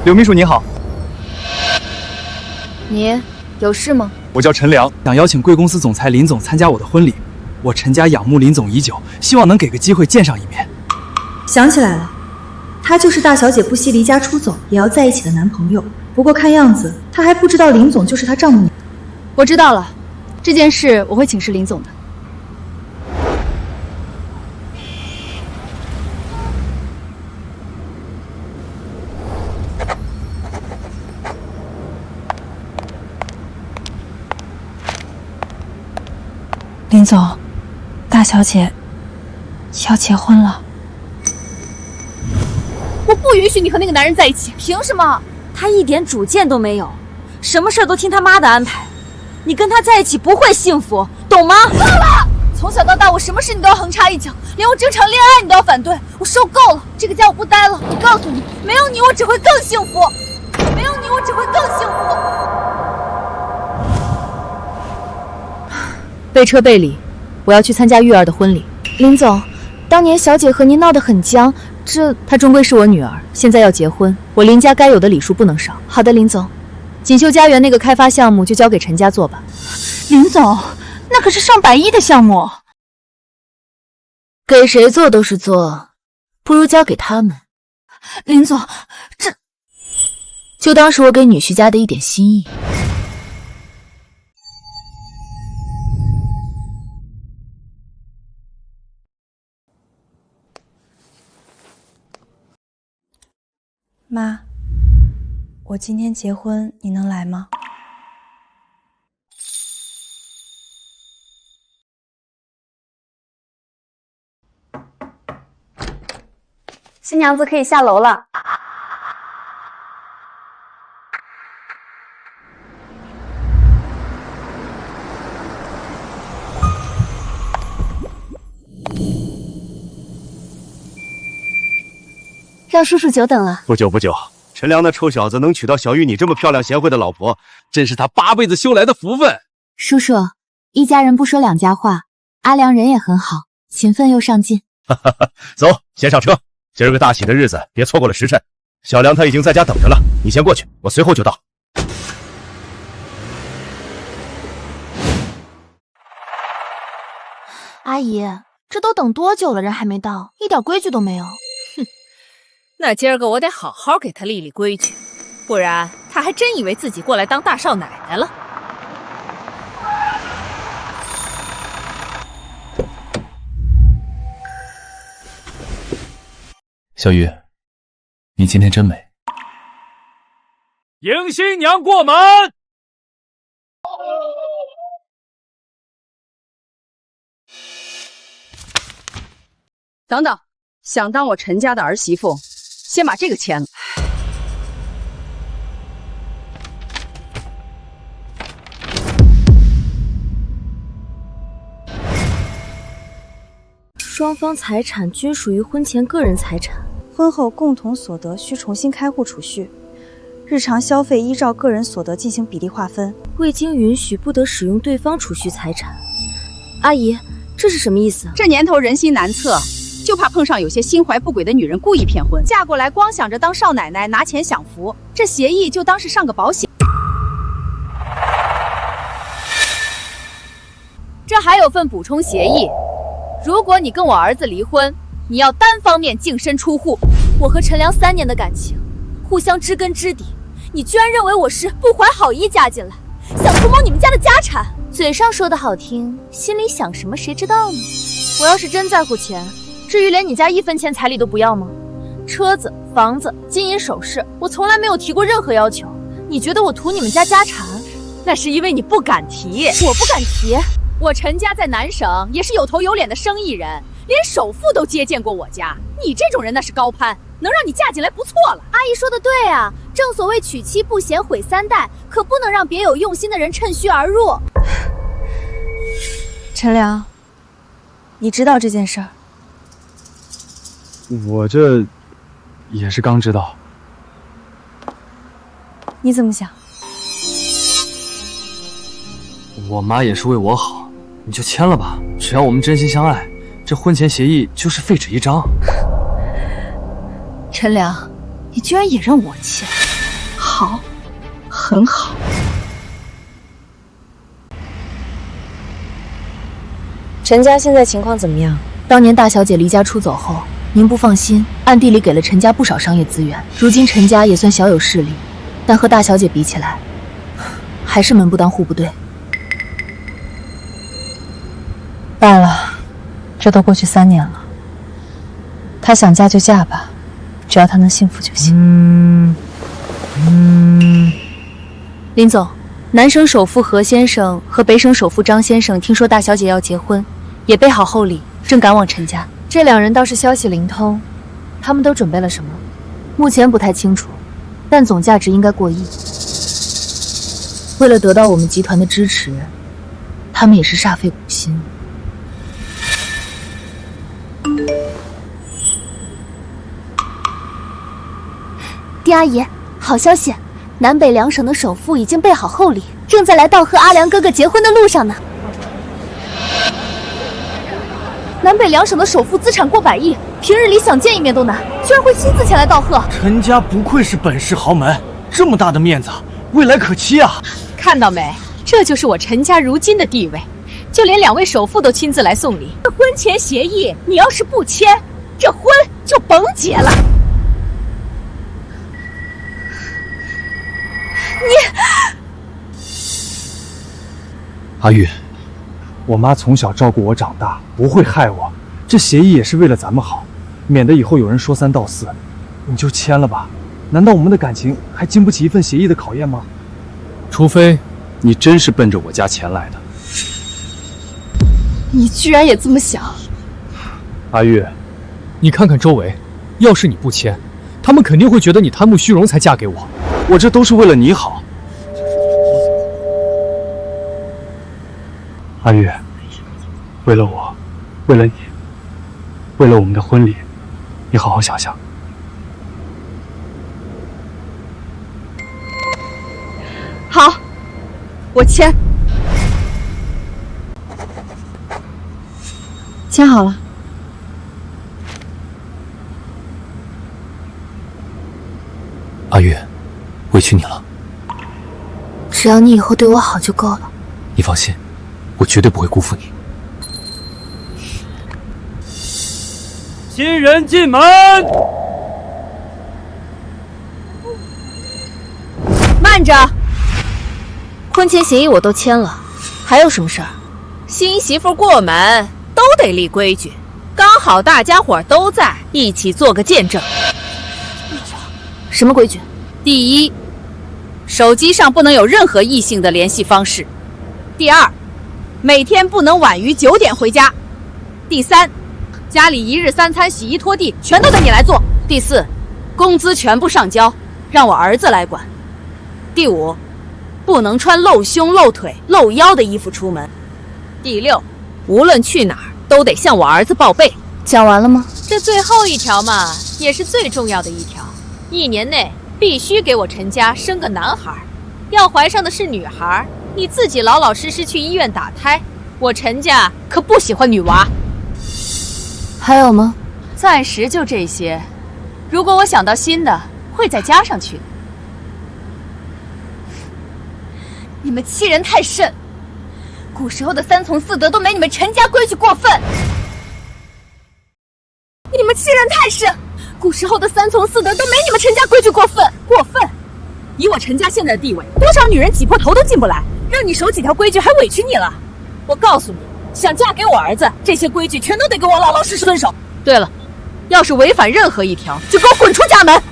刘秘书你好，你有事吗？我叫陈良，想邀请贵公司总裁林总参加我的婚礼。我陈家仰慕林总已久，希望能给个机会见上一面。想起来了，他就是大小姐不惜离家出走也要在一起的男朋友。不过看样子，他还不知道林总就是她丈母娘。我知道了，这件事我会请示林总的。林总，大小姐要结婚了。我不允许你和那个男人在一起，凭什么？他一点主见都没有，什么事都听他妈的安排。你跟他在一起不会幸福，懂吗？够了！从小到大，我什么事你都要横插一脚，连我这场恋爱你都要反对，我受够了。这个家我不待了。我告诉你，没有你，我只会更幸福。没有你，我只会更幸福。备车备礼，我要去参加玉儿的婚礼。林总，当年小姐和您闹得很僵，她终归是我女儿，现在要结婚，我林家该有的礼数不能少。好的，林总，锦绣家园那个开发项目就交给陈家做吧。林总，那可是上百亿的项目，给谁做都是做，不如交给他们。林总，这就当是我给女婿家的一点心意。妈，我今天结婚，你能来吗？新娘子可以下楼了。让叔叔久等了。不久，陈良那臭小子能娶到小玉你这么漂亮贤惠的老婆，真是他8辈子修来的福分。叔叔，一家人不说两家话，阿良人也很好，勤奋又上进。走，先上车。今儿个大喜的日子，别错过了时辰。小梁他已经在家等着了，你先过去，我随后就到。阿姨，这都等多久了，人还没到，一点规矩都没有。那今儿个我得好好给他立立规矩，不然他还真以为自己过来当大少奶奶了。小玉，你今天真美。迎新娘过门。等等，想当我陈家的儿媳妇，先把这个签了。双方财产均属于婚前个人财产，婚后共同所得需重新开户储蓄，日常消费依照个人所得进行比例划分，未经允许不得使用对方储蓄财产。阿姨，这是什么意思？这年头人心难测，就怕碰上有些心怀不轨的女人故意骗婚，嫁过来光想着当少奶奶拿钱享福，这协议就当是上个保险。这还有份补充协议，如果你跟我儿子离婚，你要单方面净身出户。我和陈良3年的感情，互相知根知底，你居然认为我是不怀好意嫁进来，想图谋你们家的家产？嘴上说的好听，心里想什么谁知道呢？我要是真在乎钱，至于连你家1分钱彩礼都不要吗？车子、房子、金银首饰，我从来没有提过任何要求。你觉得我图你们家家产？那是因为你不敢提。我不敢提。我陈家在南省也是有头有脸的生意人，连首富都接见过我家。你这种人那是高攀，能让你嫁进来不错了。阿姨说的对啊，正所谓娶妻不嫌毁3代，可不能让别有用心的人趁虚而入。陈良，你知道这件事儿？我这也是刚知道。你怎么想？我妈也是为我好，你就签了吧。只要我们真心相爱，这婚前协议就是废纸一张。陈良，你居然也让我签？好，很好。陈家现在情况怎么样？当年大小姐离家出走后，您不放心，暗地里给了陈家不少商业资源。如今陈家也算小有势力，但和大小姐比起来，还是门不当户不对。罢了，这都过去3年了。她想嫁就嫁吧，只要她能幸福就行。林总，南省首富何先生和北省首富张先生听说大小姐要结婚，也备好厚礼，正赶往陈家。这2人倒是消息灵通，他们都准备了什么？目前不太清楚，但总价值应该过亿。为了得到我们集团的支持，他们也是煞费苦心。狄阿姨，好消息！南北2省的首富已经备好厚礼，正在来到和阿良哥哥结婚的路上呢。南北2省的首富资产过100亿，平日里想见一面都难，居然会亲自前来道贺。陈家不愧是本市豪门，这么大的面子，未来可期啊！看到没？这就是我陈家如今的地位，就连2位首富都亲自来送礼。这婚前协议，你要是不签，这婚就甭结了。阿玉，我妈从小照顾我长大，不会害我。这协议也是为了咱们好，免得以后有人说3道4。你就签了吧，难道我们的感情还经不起一份协议的考验吗？除非你真是奔着我家钱来的。你居然也这么想？阿玉，你看看周围，要是你不签，他们肯定会觉得你贪慕虚荣才嫁给我。我这都是为了你好。阿玉，为了我，为了你，为了我们的婚礼，你好好想想。好，我签。签好了。阿玉，委屈你了。只要你以后对我好就够了。你放心，我绝对不会辜负你。新人进门。慢着，婚前协议我都签了，还有什么事儿？新媳妇过门都得立规矩，刚好大家伙都在，一起做个见证。什么规矩？第一，手机上不能有任何异性的联系方式。第2，每天不能晚于9点回家。第3，家里1日3餐、洗衣拖地全都得你来做。第4，工资全部上交，让我儿子来管。第5，不能穿露胸、露腿、露腰的衣服出门。第6，无论去哪儿都得向我儿子报备。讲完了吗？这最后一条嘛，也是最重要的一条，1年内必须给我陈家生个男孩，要怀上的是女孩，你自己老老实实去医院打胎。我陈家可不喜欢女娃。还有吗？暂时就这些，如果我想到新的，会再加上去。你们欺人太甚，古时候的3从4德都没你们陈家规矩过分。你们欺人太甚，古时候的3从4德都没你们陈家规矩过分。过分！以我陈家现在的地位，多少女人挤破头都进不来，让你守几条规矩还委屈你了。我告诉你，想嫁给我儿子，这些规矩全都得给我老老实实遵守。对了，要是违反任何一条，就给我滚出家门。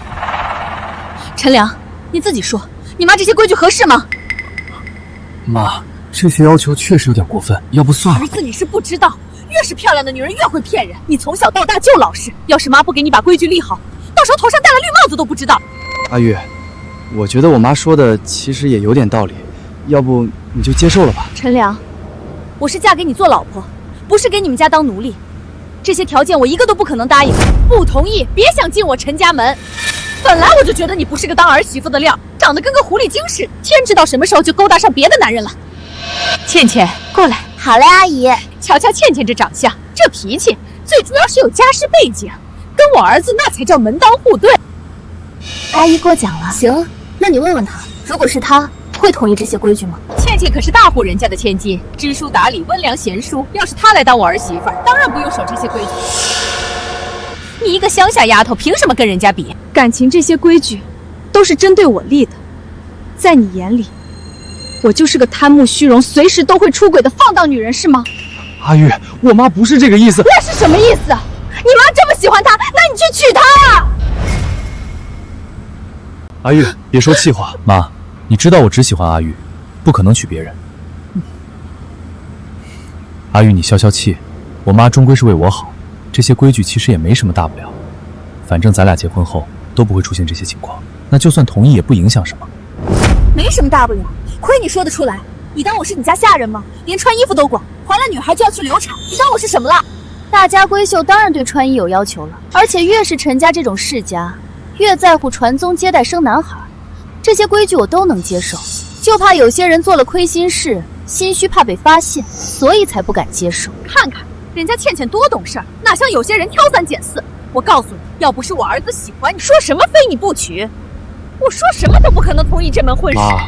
陈良，你自己说，你妈这些规矩合适吗？妈，这些要求确实有点过分，要不算了。儿子，你是不知道，越是漂亮的女人越会骗人。你从小到大就老实，要是妈不给你把规矩立好，到时候头上戴了绿帽子都不知道。阿玉，我觉得我妈说的其实也有点道理，要不你就接受了吧。陈良，我是嫁给你做老婆，不是给你们家当奴隶。这些条件我一个都不可能答应。不同意，别想进我陈家门。本来我就觉得你不是个当儿媳妇的料，长得跟个狐狸精似的，天知道什么时候就勾搭上别的男人了。倩倩，过来。好嘞，阿姨。瞧瞧倩倩这长相，这脾气，最主要是有家世背景，跟我儿子那才叫门当户对。阿姨过奖了。行，那你问问他，如果是他，会同意这些规矩吗？倩倩可是大户人家的千金，知书达理，温良贤淑。要是她来当我儿媳妇儿，当然不用守这些规矩。你一个乡下丫头，凭什么跟人家比？感情这些规矩，都是针对我立的。在你眼里，我就是个贪慕虚荣、随时都会出轨的放荡女人，是吗？阿玉，我妈不是这个意思。那是什么意思？你妈这么喜欢他，那你去娶她呀！阿玉，别说气话。妈，你知道我只喜欢阿玉，不可能娶别人。阿玉，你消消气，我妈终归是为我好，这些规矩其实也没什么大不了。反正咱俩结婚后都不会出现这些情况，那就算同意也不影响什么。没什么大不了，亏你说得出来。你当我是你家下人吗？连穿衣服都管，怀了女孩就要去流产，你当我是什么了？大家闺秀当然对穿衣有要求了，而且越是陈家这种世家，越在乎传宗接代生男孩。这些规矩我都能接受，就怕有些人做了亏心事，心虚怕被发现，所以才不敢接受。看看人家倩倩多懂事儿，哪像有些人挑三拣四。我告诉你，要不是我儿子喜欢你，说什么非你不娶，我说什么都不可能同意这门婚事。妈，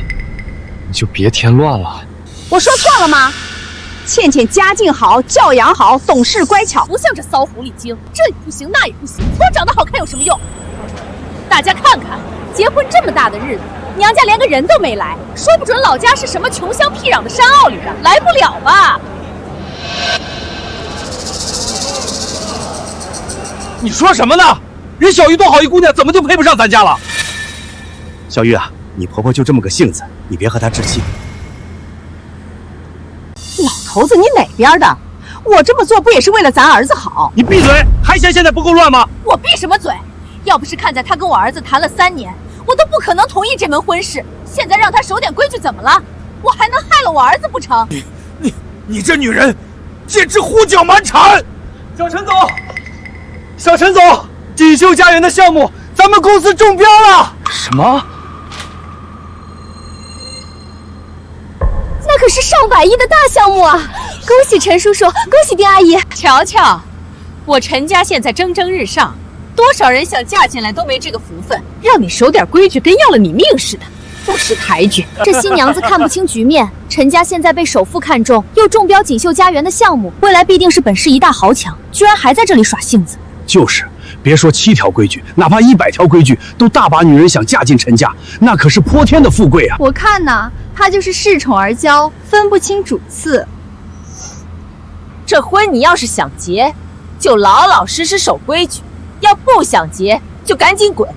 你就别添乱了。我说错了吗？倩倩家境好，教养好，懂事乖巧，不像这骚狐狸精，这也不行那也不行，光长得好看有什么用？大家看看，结婚这么大的日子，娘家连个人都没来，说不准老家是什么穷乡僻壤的山坳里的，来不了吧？你说什么呢？人小玉多好一姑娘，怎么就配不上咱家了？小玉啊，你婆婆就这么个性子，你别和她置气。老头子，你哪边的？我这么做不也是为了咱儿子好？你闭嘴！还嫌现在不够乱吗？我闭什么嘴？要不是看在他跟我儿子谈了3年，我都不可能同意这门婚事。现在让他守点规矩怎么了？我还能害了我儿子不成？你这女人，简直胡搅蛮缠！小陈总，小陈总，锦绣家园的项目，咱们公司中标了。什么？那可是上百亿的大项目啊！恭喜陈叔叔，恭喜丁阿姨！瞧瞧，我陈家现在蒸蒸日上，多少人想嫁进来都没这个福分，让你守点规矩，跟要了你命似的，不识抬举。这新娘子看不清局面，陈家现在被首富看中，又中标锦绣家园的项目，未来必定是本市一大豪强，居然还在这里耍性子。就是，别说7条规矩，哪怕100条规矩，都大把女人想嫁进陈家，那可是泼天的富贵啊！我看呐，他就是恃宠而骄，分不清主次。这婚你要是想结，就老老实实守规矩；要不想结，就赶紧滚，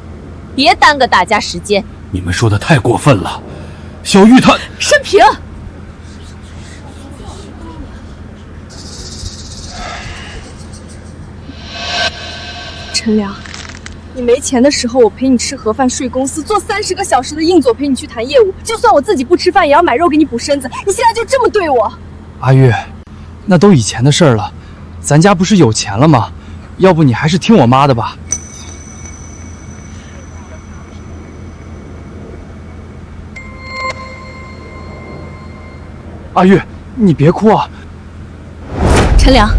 别耽搁大家时间。你们说的太过分了，小玉她……申平，陈良，你没钱的时候，我陪你吃盒饭，睡公司，做30个小时的硬座，陪你去谈业务。就算我自己不吃饭，也要买肉给你补身子。你现在就这么对我？阿玉，那都以前的事儿了，咱家不是有钱了吗？要不你还是听我妈的吧。阿玉，你别哭啊。陈良，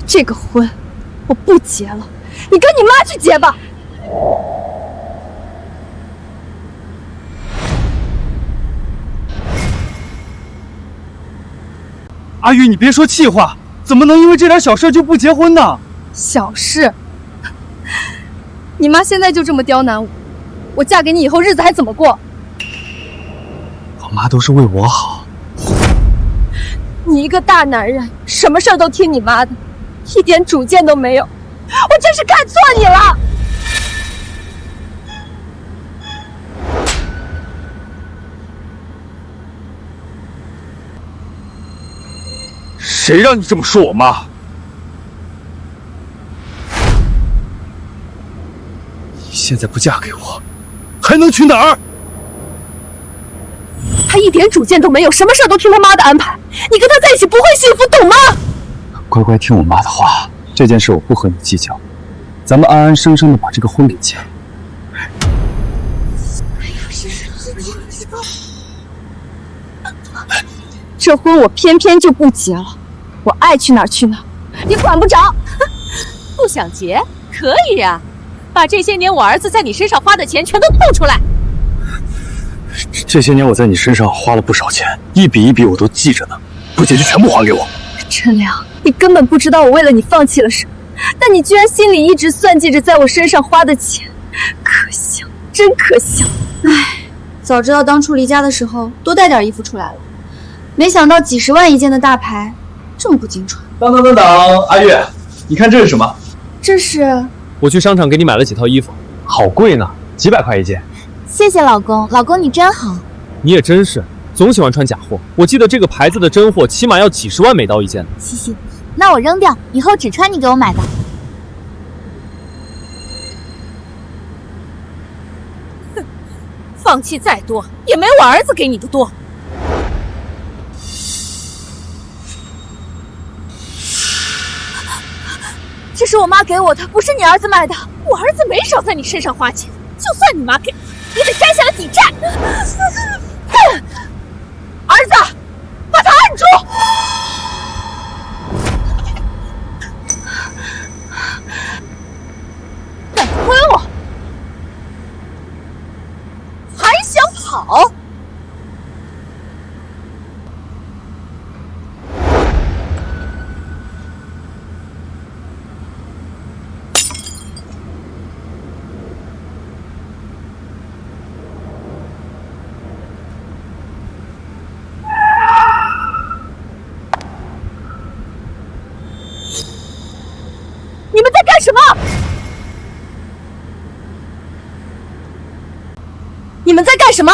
这个婚我不结了，你跟你妈去结吧。阿玉，你别说气话，怎么能因为这点小事就不结婚呢？小事？你妈现在就这么刁难我，我嫁给你以后日子还怎么过？我妈都是为我好。你一个大男人，什么事儿都听你妈的，一点主见都没有，我真是看错你了。谁让你这么说我妈？你现在不嫁给我，还能去哪儿？他一点主见都没有，什么事儿都听他妈的安排。你跟他在一起不会幸福，懂吗？乖乖听我妈的话，这件事我不和你计较，咱们安安生生的把这个婚给结了。这婚我偏偏就不结了，我爱去哪儿去哪儿，你管不着。不想结可以呀，把这些年我儿子在你身上花的钱全都吐出来。这些年我在你身上花了不少钱，一笔一笔我都记着呢，不解就全部还给我。陈良，你根本不知道我为了你放弃了什么，但你居然心里一直算计着在我身上花的钱，可笑，真可笑！唉，早知道当初离家的时候多带点衣服出来了，没想到几十万一件的大牌这么不经传。等，阿月，你看这是什么？这是我去商场给你买了几套衣服，好贵呢，几百块一件。谢谢老公，老公你真好。你也真是总喜欢穿假货。我记得这个牌子的真货起码要几十万美刀一件呢。嘻嘻，那我扔掉，以后只穿你给我买的。哼，放弃再多也没我儿子给你的多。这是我妈给我的，不是你儿子买的。我儿子没少在你身上花钱，就算你妈给，也得摘下来抵债。儿子，把他按住！敢推我，还想跑？你们在干什么？你们在干什么？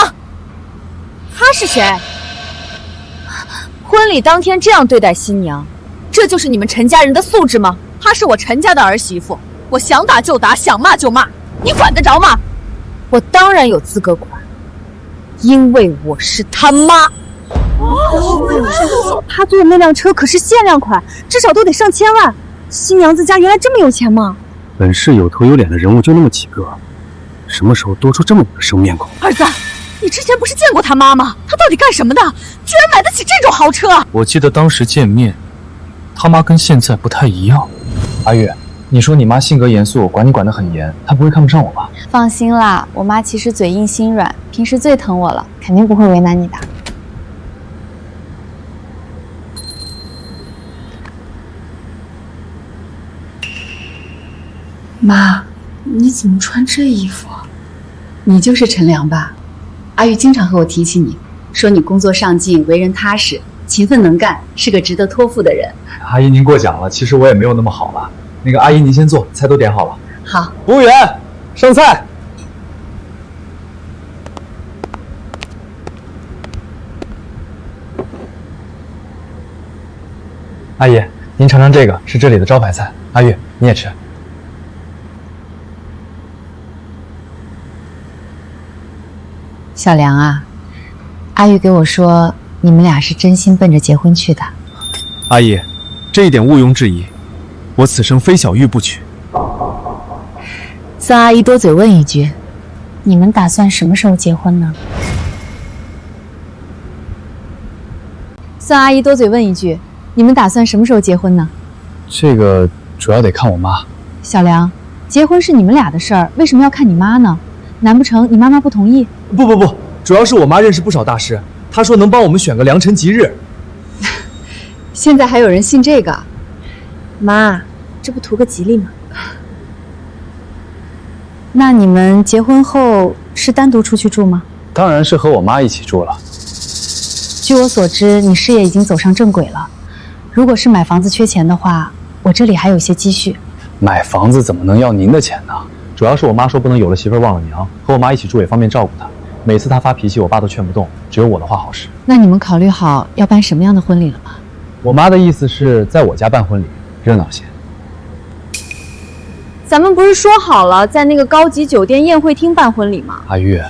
他是谁？婚礼当天这样对待新娘，这就是你们陈家人的素质吗？她是我陈家的儿媳妇，我想打就打，想骂就骂，你管得着吗？我当然有资格管，因为我是他妈。他坐的那辆车可是限量款，至少都得上千万。新娘子家原来这么有钱吗？本市有头有脸的人物就那么几个，什么时候多出这么个生面孔？儿子，你之前不是见过他妈吗？他到底干什么的？居然买得起这种豪车？我记得当时见面，他妈跟现在不太一样。阿月，你说你妈性格严肃，管你管得很严，她不会看不上我吧？放心啦，我妈其实嘴硬心软，平时最疼我了，肯定不会为难你的。妈，你怎么穿这衣服啊？你就是陈良吧？阿玉经常和我提起你，说你工作上进，为人踏实，勤奋能干，是个值得托付的人。阿姨您过奖了，其实我也没有那么好了。那个阿姨您先坐，菜都点好了。好，服务员，上菜。阿姨，您尝尝这个，是这里的招牌菜。阿玉，你也吃。小梁啊，阿玉给我说你们俩是真心奔着结婚去的。阿姨，这一点毋庸置疑，我此生非小玉不娶。孙阿姨多嘴问一句，你们打算什么时候结婚呢？孙阿姨多嘴问一句，你们打算什么时候结婚呢？这个主要得看我妈。小梁，结婚是你们俩的事儿，为什么要看你妈呢？难不成你妈妈不同意？不，主要是我妈认识不少大师，她说能帮我们选个良辰吉日。现在还有人信这个？妈，这不图个吉利吗？那你们结婚后是单独出去住吗？当然是和我妈一起住了。据我所知，你事业已经走上正轨了。如果是买房子缺钱的话，我这里还有些积蓄。买房子怎么能要您的钱呢？主要是我妈说不能有了媳妇忘了娘，和我妈一起住也方便照顾她。每次她发脾气，我爸都劝不动，只有我的话好使。那你们考虑好要办什么样的婚礼了吗？我妈的意思是在我家办婚礼，热闹些。咱们不是说好了在那个高级酒店宴会厅办婚礼吗？阿玉，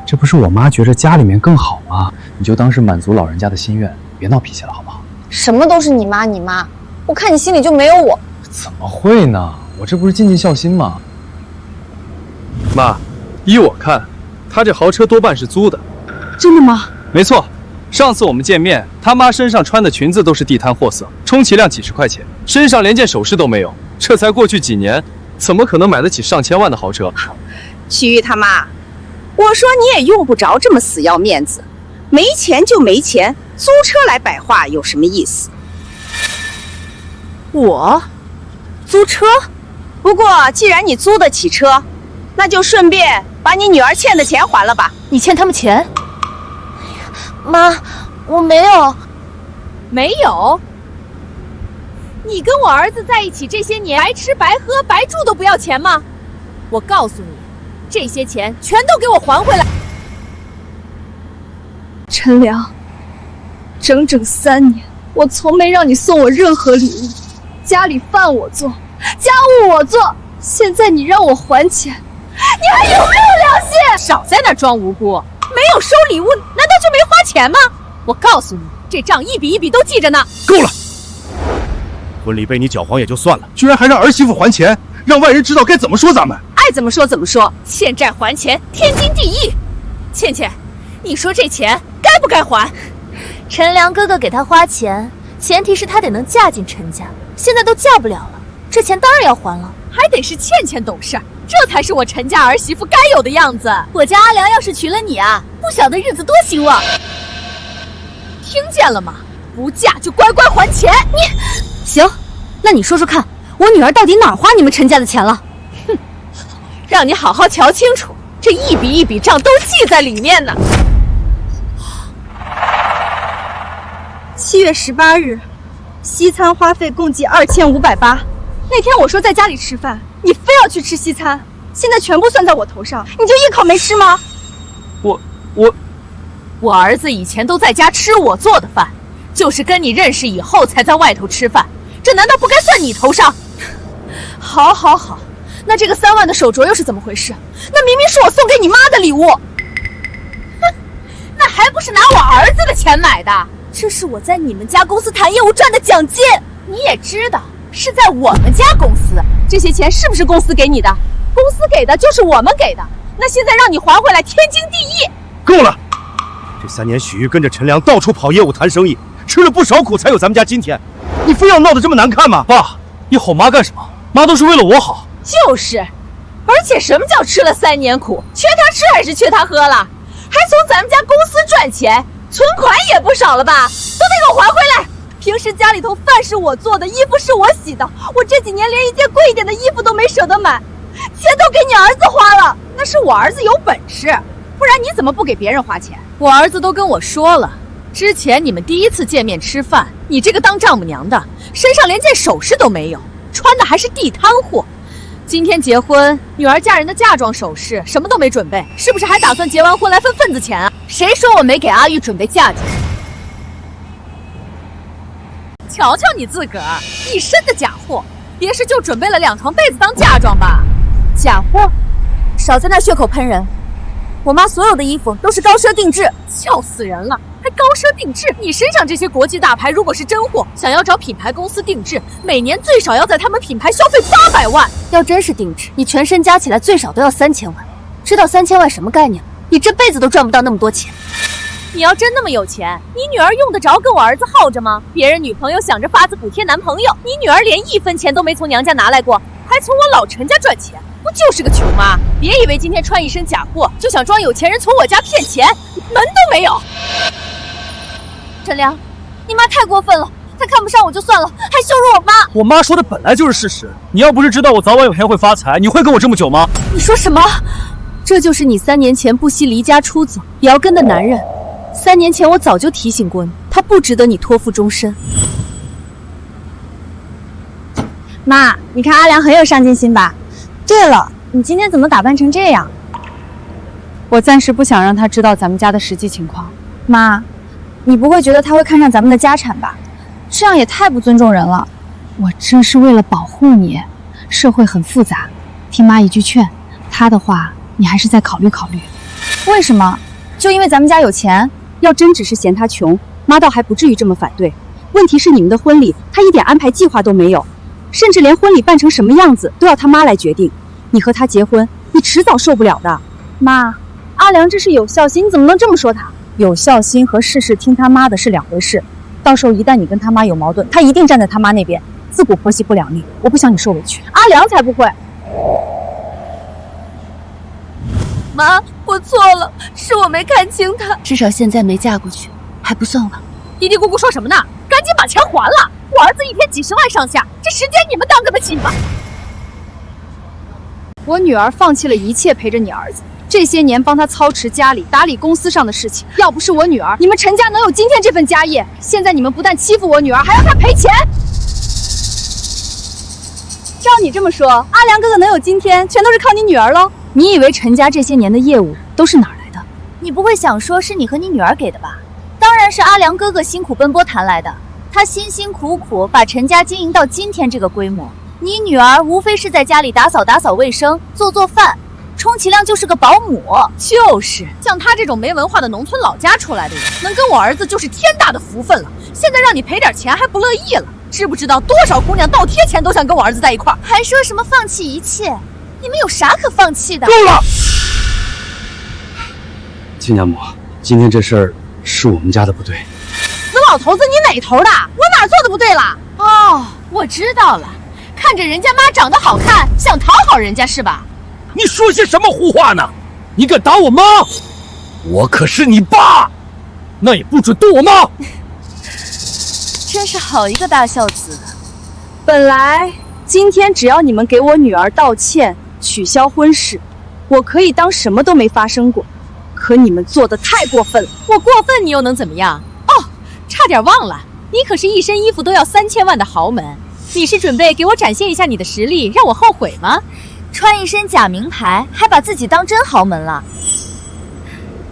这不是我妈觉着家里面更好吗？你就当是满足老人家的心愿，别闹脾气了好不好？什么都是你妈，我看你心里就没有我。怎么会呢？我这不是尽尽孝心吗？妈，依我看，他这豪车多半是租的。真的吗？没错，上次我们见面，他妈身上穿的裙子都是地摊货色，充其量几十块钱，身上连件首饰都没有。这才过去几年，怎么可能买得起上千万的豪车？曲玉他妈，我说你也用不着这么死要面子，没钱就没钱，租车来摆话有什么意思？我租车？不过既然你租得起车，那就顺便把你女儿欠的钱还了吧。你欠他们钱？妈，我没有。没有？你跟我儿子在一起这些年，白吃白喝白住都不要钱吗？我告诉你，这些钱全都给我还回来。陈良，整整3年，我从没让你送我任何礼物，家里饭我做，家务我做，现在你让我还钱，你还有没有良心？少在那装无辜，没有收礼物，难道就没花钱吗？我告诉你，这账一笔一笔都记着呢。够了！婚礼被你搅黄也就算了，居然还让儿媳妇还钱，让外人知道该怎么说咱们。爱怎么说怎么说，欠债还钱，天经地义。倩倩，你说这钱该不该还？陈良哥哥给他花钱，前提是他得能嫁进陈家，现在都嫁不了了，这钱当然要还了。还得是倩倩懂事，这才是我陈家儿媳妇该有的样子。我家阿良要是娶了你啊，不晓得日子多兴旺。听见了吗？不嫁就乖乖还钱。行，那你说说看，我女儿到底哪儿花你们陈家的钱了？哼，让你好好瞧清楚，这一笔一笔账都记在里面呢。7月18日，西餐花费共计2580。那天我说在家里吃饭，你非要去吃西餐，现在全部算在我头上，你就一口没吃吗？我儿子以前都在家吃我做的饭，就是跟你认识以后才在外头吃饭，这难道不该算你头上？好，那这个3万的手镯又是怎么回事？那明明是我送给你妈的礼物。哼，那还不是拿我儿子的钱买的？这是我在你们家公司谈业务赚的奖金。你也知道是在我们家公司，这些钱是不是公司给你的？公司给的就是我们给的，那现在让你还回来，天经地义。够了！这3年许玉跟着陈良到处跑业务谈生意，吃了不少苦才有咱们家今天。你非要闹得这么难看吗？爸，你吼妈干什么？妈都是为了我好。就是，而且什么叫吃了3年苦？缺他吃还是缺他喝了？还从咱们家公司赚钱，存款也不少了吧？都得给我还回来！平时家里头饭是我做的，衣服是我洗的，我这几年连一件贵一点的衣服都没舍得买，钱都给你儿子花了。那是我儿子有本事，不然你怎么不给别人花钱？我儿子都跟我说了，之前你们第一次见面吃饭，你这个当丈母娘的身上连件首饰都没有，穿的还是地摊货。今天结婚，女儿嫁人的嫁妆首饰什么都没准备，是不是还打算结完婚来分份子钱啊？谁说我没给阿玉准备嫁妆？瞧瞧你自个儿，一身的假货，别是就准备了2床被子当嫁妆吧？假货？少在那血口喷人！我妈所有的衣服都是高奢定制，笑死人了，还高奢定制？你身上这些国际大牌，如果是真货，想要找品牌公司定制，每年最少要在他们品牌消费800万。要真是定制，你全身加起来最少都要3000万。知道3000万什么概念吗？你这辈子都赚不到那么多钱。你要真那么有钱，你女儿用得着跟我儿子耗着吗？别人女朋友想着法子补贴男朋友，你女儿连1分钱都没从娘家拿来过，还从我老陈家赚钱，不就是个穷妈？别以为今天穿一身假货就想装有钱人从我家骗钱，门都没有！陈良，你妈太过分了，她看不上我就算了，还羞辱我妈。我妈说的本来就是事实，你要不是知道我早晚有天会发财，你会跟我这么久吗？你说什么？这就是你3年前不惜离家出走也要跟的男人。3年前我早就提醒过你，他不值得你托付终身。妈，你看阿良很有上进心吧？对了，你今天怎么打扮成这样？我暂时不想让他知道咱们家的实际情况。妈，你不会觉得他会看上咱们的家产吧？这样也太不尊重人了。我这是为了保护你，社会很复杂，听妈一句劝，他的话你还是再考虑考虑。为什么？就因为咱们家有钱？要真只是嫌他穷，妈倒还不至于这么反对。问题是你们的婚礼，他一点安排计划都没有，甚至连婚礼办成什么样子都要他妈来决定。你和他结婚，你迟早受不了的。妈，阿良这是有孝心，你怎么能这么说他？有孝心和事事听他妈的是2回事。到时候一旦你跟他妈有矛盾，他一定站在他妈那边。自古婆媳不两立，我不想你受委屈。阿良才不会。妈，我我错了，是我没看清他。至少现在没嫁过去，还不算晚。嘀嘀咕咕说什么呢？赶紧把钱还了！我儿子一天几十万上下，这时间你们当个得起吗？我女儿放弃了一切陪着你儿子，这些年帮他操持家里、打理公司上的事情。要不是我女儿，你们陈家能有今天这份家业？现在你们不但欺负我女儿，还要她赔钱。照你这么说，阿良哥哥能有今天，全都是靠你女儿喽？你以为陈家这些年的业务都是哪儿来的？你不会想说是你和你女儿给的吧？当然是阿良哥哥辛苦奔波谈来的。他辛辛苦苦把陈家经营到今天这个规模，你女儿无非是在家里打扫打扫卫生、做做饭，充其量就是个保姆。就是像他这种没文化的农村老家出来的人，能跟我儿子就是天大的福分了。现在让你赔点钱还不乐意了，知不知道多少姑娘倒贴钱都想跟我儿子在一块儿？还说什么放弃一切？你们有啥可放弃的？够了！亲家母，今天这事儿是我们家的不对。死老头子，你哪头的？我哪做的不对了？哦，我知道了，看着人家妈长得好看，想讨好人家是吧？你说些什么胡话呢？你敢打我妈？我可是你爸，那也不准动我妈！真是好一个大孝子。本来今天只要你们给我女儿道歉，取消婚事，我可以当什么都没发生过。可你们做的太过分了。我过分你又能怎么样？哦，差点忘了，你可是一身衣服都要3000万的豪门，你是准备给我展现一下你的实力，让我后悔吗？穿一身假名牌，还把自己当真豪门了？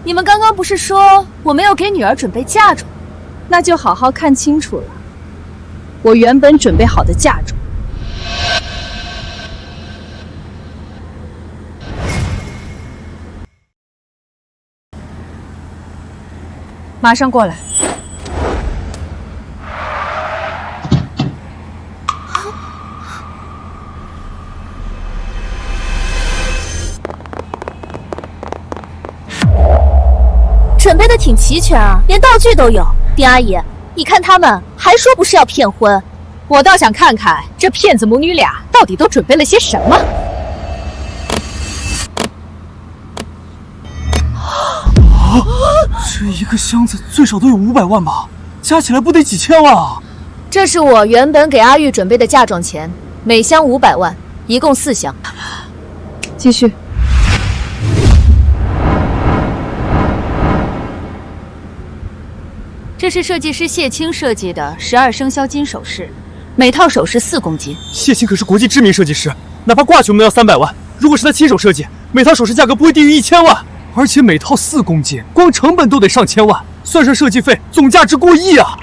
你们刚刚不是说我没有给女儿准备嫁妆？那就好好看清楚了，我原本准备好的嫁妆。马上过来。准备的挺齐全啊，连道具都有。丁阿姨，你看他们还说不是要骗婚，我倒想看看这骗子母女俩到底都准备了些什么。这一个箱子最少都有500万吧，加起来不得几千万啊！这是我原本给阿玉准备的嫁妆钱，每箱500万，一共4箱。继续。这是设计师谢青设计的12生肖金首饰，每套首饰4公斤。谢青可是国际知名设计师，哪怕挂去我们要300万。如果是他亲手设计，每套首饰价格不会低于1000万，而且每套4公斤，光成本都得上千万，算上设计费，总价值过亿啊！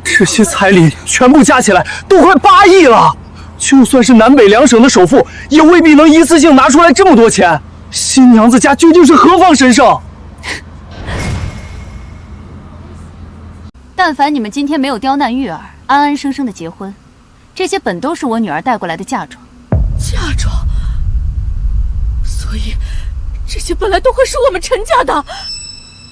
这些彩礼全部加起来都快8亿了，就算是南北2省的首富，也未必能一次性拿出来这么多钱。新娘子家究竟是何方神圣？但凡你们今天没有刁难玉儿，安安生生的结婚，这些本都是我女儿带过来的嫁妆。嫁妆，所以这些本来都会是我们陈家的。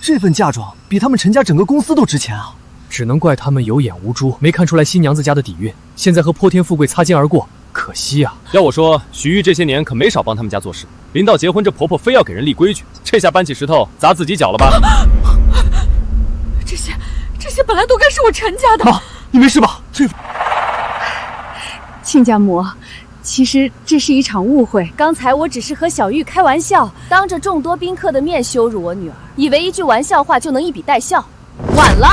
这份嫁妆比他们陈家整个公司都值钱啊！只能怪他们有眼无珠，没看出来新娘子家的底蕴，现在和泼天富贵擦肩而过，可惜啊！要我说，许玉这些年可没少帮他们家做事，临到结婚，这婆婆非要给人立规矩，这下搬起石头砸自己脚了吧？这些本来都该是我陈家的。妈，你没事吧？亲家母，其实这是一场误会。刚才我只是和小玉开玩笑，当着众多宾客的面羞辱我女儿，以为一句玩笑话就能一笔带笑。晚了。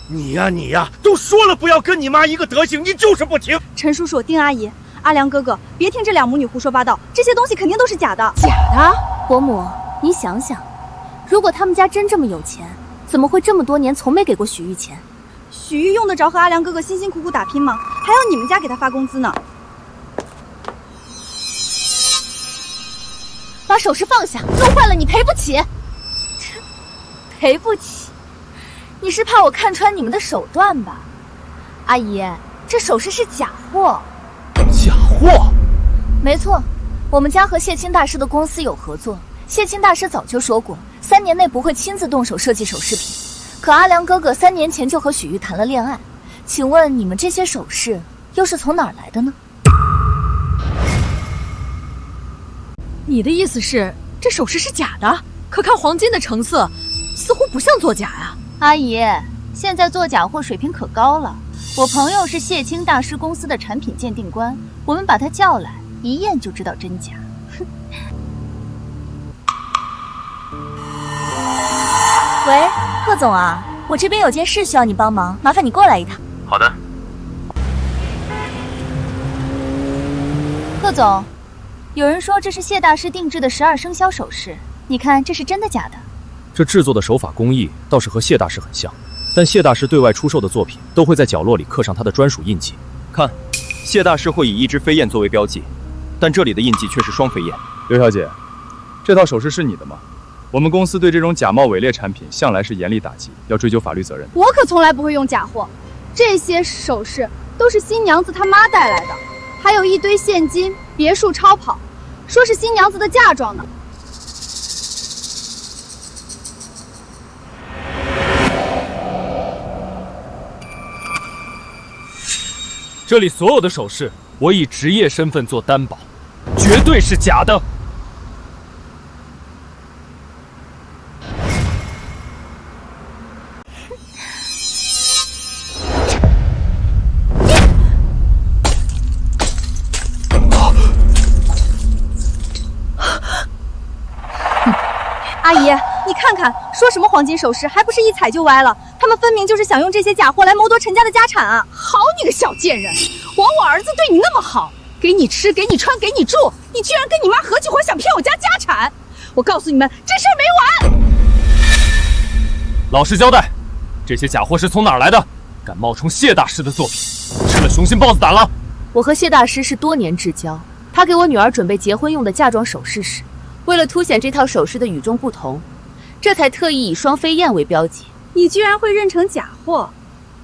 你呀，都说了不要跟你妈一个德行，你就是不听。陈叔叔、丁阿姨、阿良哥哥，别听这2母女胡说八道，这些东西肯定都是假的。假的？伯母，你想想，如果他们家真这么有钱，怎么会这么多年从没给过许玉钱？许玉用得着和阿良哥哥辛辛苦苦打拼吗？还要你们家给他发工资呢。把首饰放下，弄坏了你赔不起。赔不起？你是怕我看穿你们的手段吧？阿姨，这首饰是假货。假货？没错，我们家和谢青大师的公司有合作。谢青大师早就说过，3年内不会亲自动手设计首饰品。可阿良哥哥3年前就和许玉谈了恋爱，请问你们这些首饰又是从哪儿来的呢？你的意思是这首饰是假的？可看黄金的成色，似乎不像作假呀。阿姨，现在做假货水平可高了。我朋友是谢青大师公司的产品鉴定官，我们把他叫来，一验就知道真假。喂，贺总啊，我这边有件事需要你帮忙，麻烦你过来一趟。好的。贺总，有人说这是谢大师定制的12生肖首饰，你看这是真的假的？这制作的手法工艺倒是和谢大师很像，但谢大师对外出售的作品都会在角落里刻上他的专属印记。看，谢大师会以一只飞燕作为标记，但这里的印记却是双飞燕。刘小姐，这套首饰是你的吗？我们公司对这种假冒伪劣产品向来是严厉打击，要追究法律责任。我可从来不会用假货，这些首饰都是新娘子她妈带来的，还有一堆现金，别墅超跑，说是新娘子的嫁妆呢。这里所有的首饰，我以职业身份做担保，绝对是假的。阿姨，你看看，说什么黄金首饰，还不是一踩就歪了？他们分明就是想用这些假货来谋夺陈家的家产啊！好你个小贱人，我儿子对你那么好，给你吃，给你穿，给你住，你居然跟你妈合起伙想骗我家家产！我告诉你们，这事儿没完！老实交代，这些假货是从哪儿来的？敢冒充谢大师的作品，吃了雄心豹子胆了！我和谢大师是多年至交，他给我女儿准备结婚用的嫁妆首饰时，为了凸显这套首饰的与众不同，这才特意以双飞燕为标记。你居然会认成假货，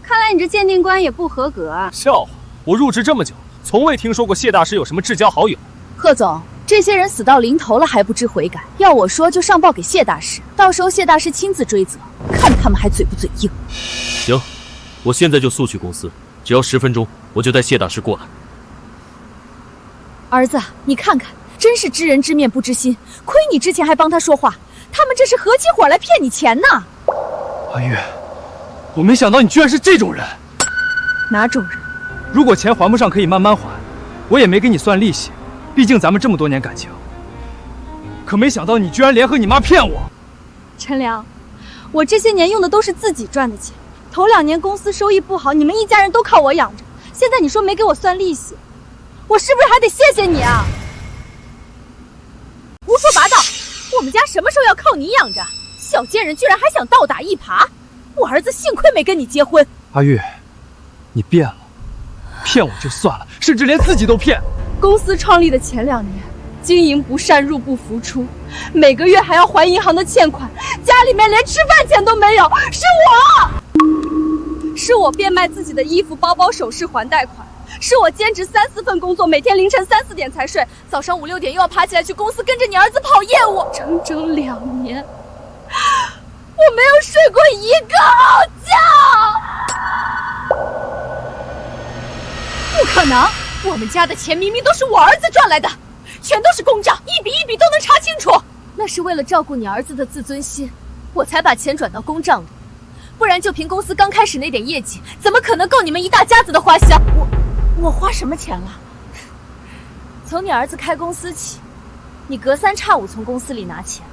看来你这鉴定官也不合格啊！笑话，我入职这么久，从未听说过谢大师有什么至交好友。贺总，这些人死到临头了还不知悔改，要我说就上报给谢大师，到时候谢大师亲自追责，看他们还嘴不嘴硬。行，我现在就速去公司，只要10分钟，我就带谢大师过来。儿子，你看看，真是知人知面不知心，亏你之前还帮他说话，他们这是合起伙来骗你钱呢。阿玉，我没想到你居然是这种人。哪种人？如果钱还不上可以慢慢还，我也没给你算利息，毕竟咱们这么多年感情。可没想到你居然联合你妈骗我。陈良，我这些年用的都是自己赚的钱，头2年公司收益不好，你们一家人都靠我养着，现在你说没给我算利息，我是不是还得谢谢你啊？胡说八道！我们家什么时候要靠你养着？小贱人居然还想倒打一耙！我儿子幸亏没跟你结婚。阿玉，你变了，骗我就算了，甚至连自己都骗。公司创立的前2年，经营不善，入不敷出，每个月还要还银行的欠款，家里面连吃饭钱都没有，是我变卖自己的衣服、包包、首饰还贷款。是我兼职3、4份工作，每天凌晨3、4点才睡，早上5、6点又要爬起来去公司跟着你儿子跑业务，整整2年，我没有睡过一个好觉。不可能，我们家的钱明明都是我儿子赚来的，全都是公账，一笔一笔都能查清楚。那是为了照顾你儿子的自尊心，我才把钱转到公账里，不然就凭公司刚开始那点业绩，怎么可能够你们一大家子的花销？我花什么钱了？从你儿子开公司起，你隔3差5从公司里拿钱，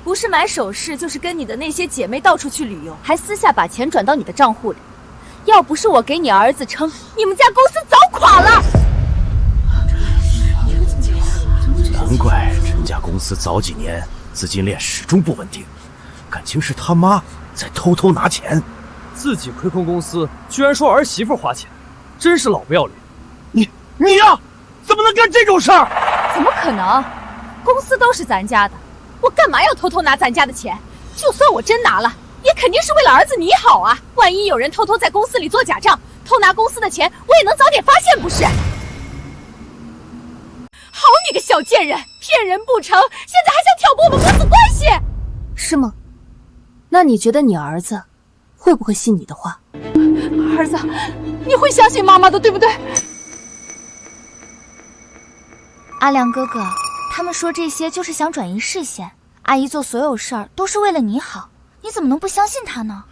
不是买首饰，就是跟你的那些姐妹到处去旅游，还私下把钱转到你的账户里。要不是我给你儿子撑，你们家公司早垮了。难怪陈家公司早几年资金链始终不稳定，感情是他妈在偷偷拿钱。自己亏空公司，居然说儿媳妇花钱，真是老不要脸。你呀，怎么能干这种事儿？怎么可能？公司都是咱家的，我干嘛要偷偷拿咱家的钱？就算我真拿了，也肯定是为了儿子你好啊！万一有人偷偷在公司里做假账，偷拿公司的钱，我也能早点发现，不是？好你个小贱人，骗人不成，现在还想挑拨我们母子关系，是吗？那你觉得你儿子会不会信你的话？儿子，你会相信妈妈的，对不对？阿良哥哥，他们说这些就是想转移视线。阿姨做所有事儿都是为了你好，你怎么能不相信她呢？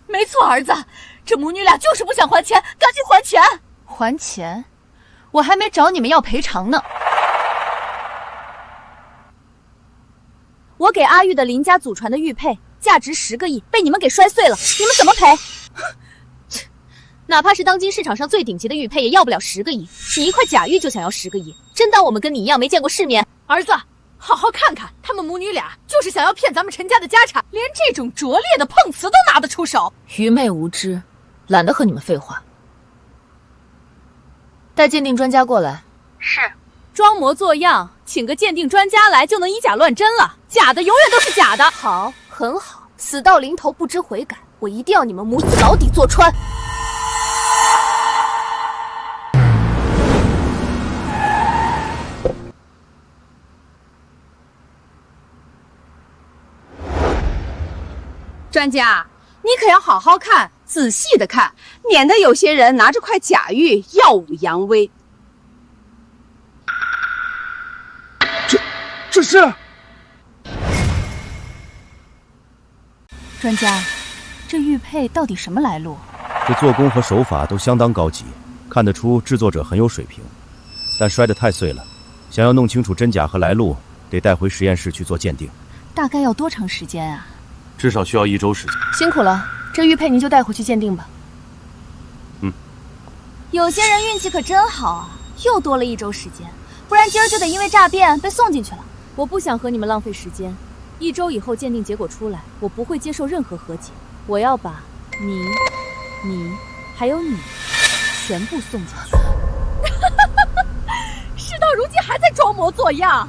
没错，儿子，这母女俩就是不想还钱，赶紧还钱！还钱？我还没找你们要赔偿呢。我给阿玉的林家祖传的玉佩，价值10个亿，被你们给摔碎了，你们怎么赔？哪怕是当今市场上最顶级的玉佩，也要不了10个亿。你一块假玉就想要10个亿，真当我们跟你一样没见过世面？儿子，好好看看，他们母女俩就是想要骗咱们陈家的家产，连这种拙劣的碰瓷都拿得出手。愚昧无知，懒得和你们废话。带鉴定专家过来。是。装模作样，请个鉴定专家来就能以假乱真了？假的永远都是假的。好，很好，死到临头不知悔改，我一定要你们母子牢底坐穿。专家，你可要好好看，仔细的看，免得有些人拿着块假玉耀武扬威。这是专家，这玉佩到底什么来路？这做工和手法都相当高级，看得出制作者很有水平，但摔得太碎了，想要弄清楚真假和来路，得带回实验室去做鉴定。大概要多长时间啊？至少需要1周时间。辛苦了，这玉佩您就带回去鉴定吧。有些人运气可真好啊，又多了1周时间，不然今儿就得因为诈骗被送进去了。我不想和你们浪费时间，1周以后鉴定结果出来，我不会接受任何和解。我要把你还有你全部送进去。事到如今还在装模作样，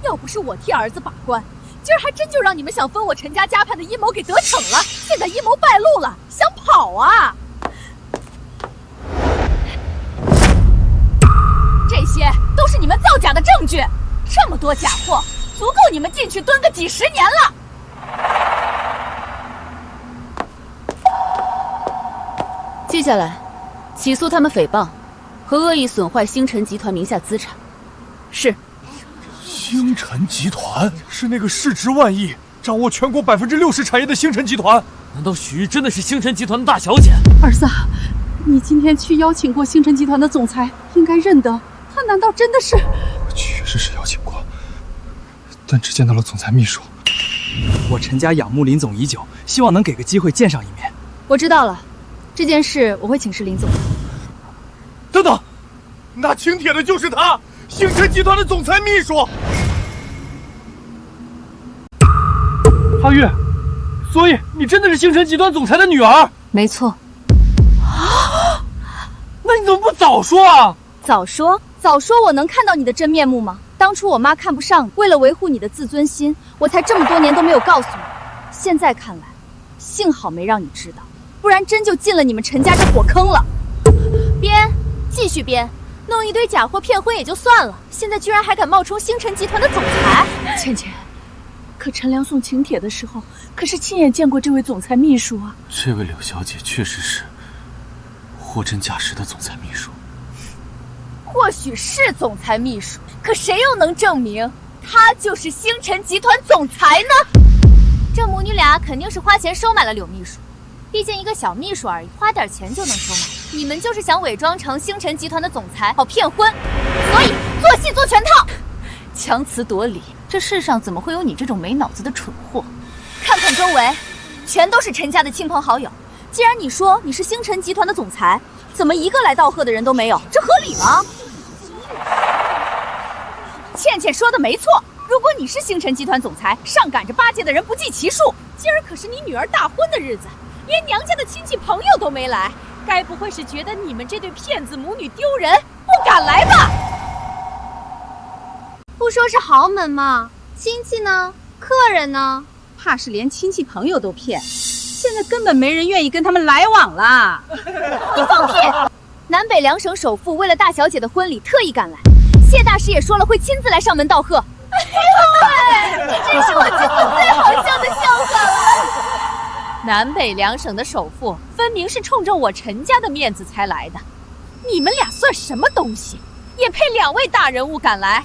要不是我替儿子把关，今儿还真就让你们想分我陈家家产的阴谋给得逞了。现在阴谋败露了，想跑啊？这些都是你们造假的证据，这么多假货，足够你们进去蹲个几10年了。记下来，起诉他们诽谤和恶意损坏星辰集团名下资产。是。星辰集团是那个市值万亿、掌握全国60%产业的星辰集团？难道许玉真的是星辰集团的大小姐？儿子，你今天去邀请过星辰集团的总裁，应该认得。他难道真的是？确实是邀请过，但只见到了总裁秘书。我陈家仰慕林总已久，希望能给个机会见上一面。我知道了，这件事我会请示林总的。等等，那请帖的就是他，星辰集团的总裁秘书。阿玉，所以你真的是星辰集团总裁的女儿？没错。那你怎么不早说啊？早说我能看到你的真面目吗？当初我妈看不上你，为了维护你的自尊心，我才这么多年都没有告诉你。现在看来，幸好没让你知道，不然真就进了你们陈家这火坑了。编，继续编，弄一堆假货骗婚也就算了，现在居然还敢冒充星辰集团的总裁。倩倩，可陈良送请帖的时候，可是亲眼见过这位总裁秘书啊。这位柳小姐确实是货真价实的总裁秘书。或许是总裁秘书，可谁又能证明他就是星辰集团总裁呢？这母女俩肯定是花钱收买了柳秘书，毕竟一个小秘书而已，花点钱就能收买。你们就是想伪装成星辰集团的总裁，好骗婚，所以做戏做全套，强词夺理。这世上怎么会有你这种没脑子的蠢货？看看周围，全都是陈家的亲朋好友。既然你说你是星辰集团的总裁，怎么一个来道贺的人都没有？这合理吗？倩倩说的没错，如果你是星辰集团总裁，上赶着巴结的人不计其数。今儿可是你女儿大婚的日子，连娘家的亲戚朋友都没来，该不会是觉得你们这对骗子母女丢人，不敢来吧？不说是豪门吗？亲戚呢？客人呢？怕是连亲戚朋友都骗，现在根本没人愿意跟他们来往啦。你放屁！南北两省首富为了大小姐的婚礼特意赶来，谢大师也说了会亲自来上门道贺。这真是我见过最好笑的笑话了。南北两省的首富分明是冲着我陈家的面子才来的，你们俩算什么东西？也配2位大人物赶来？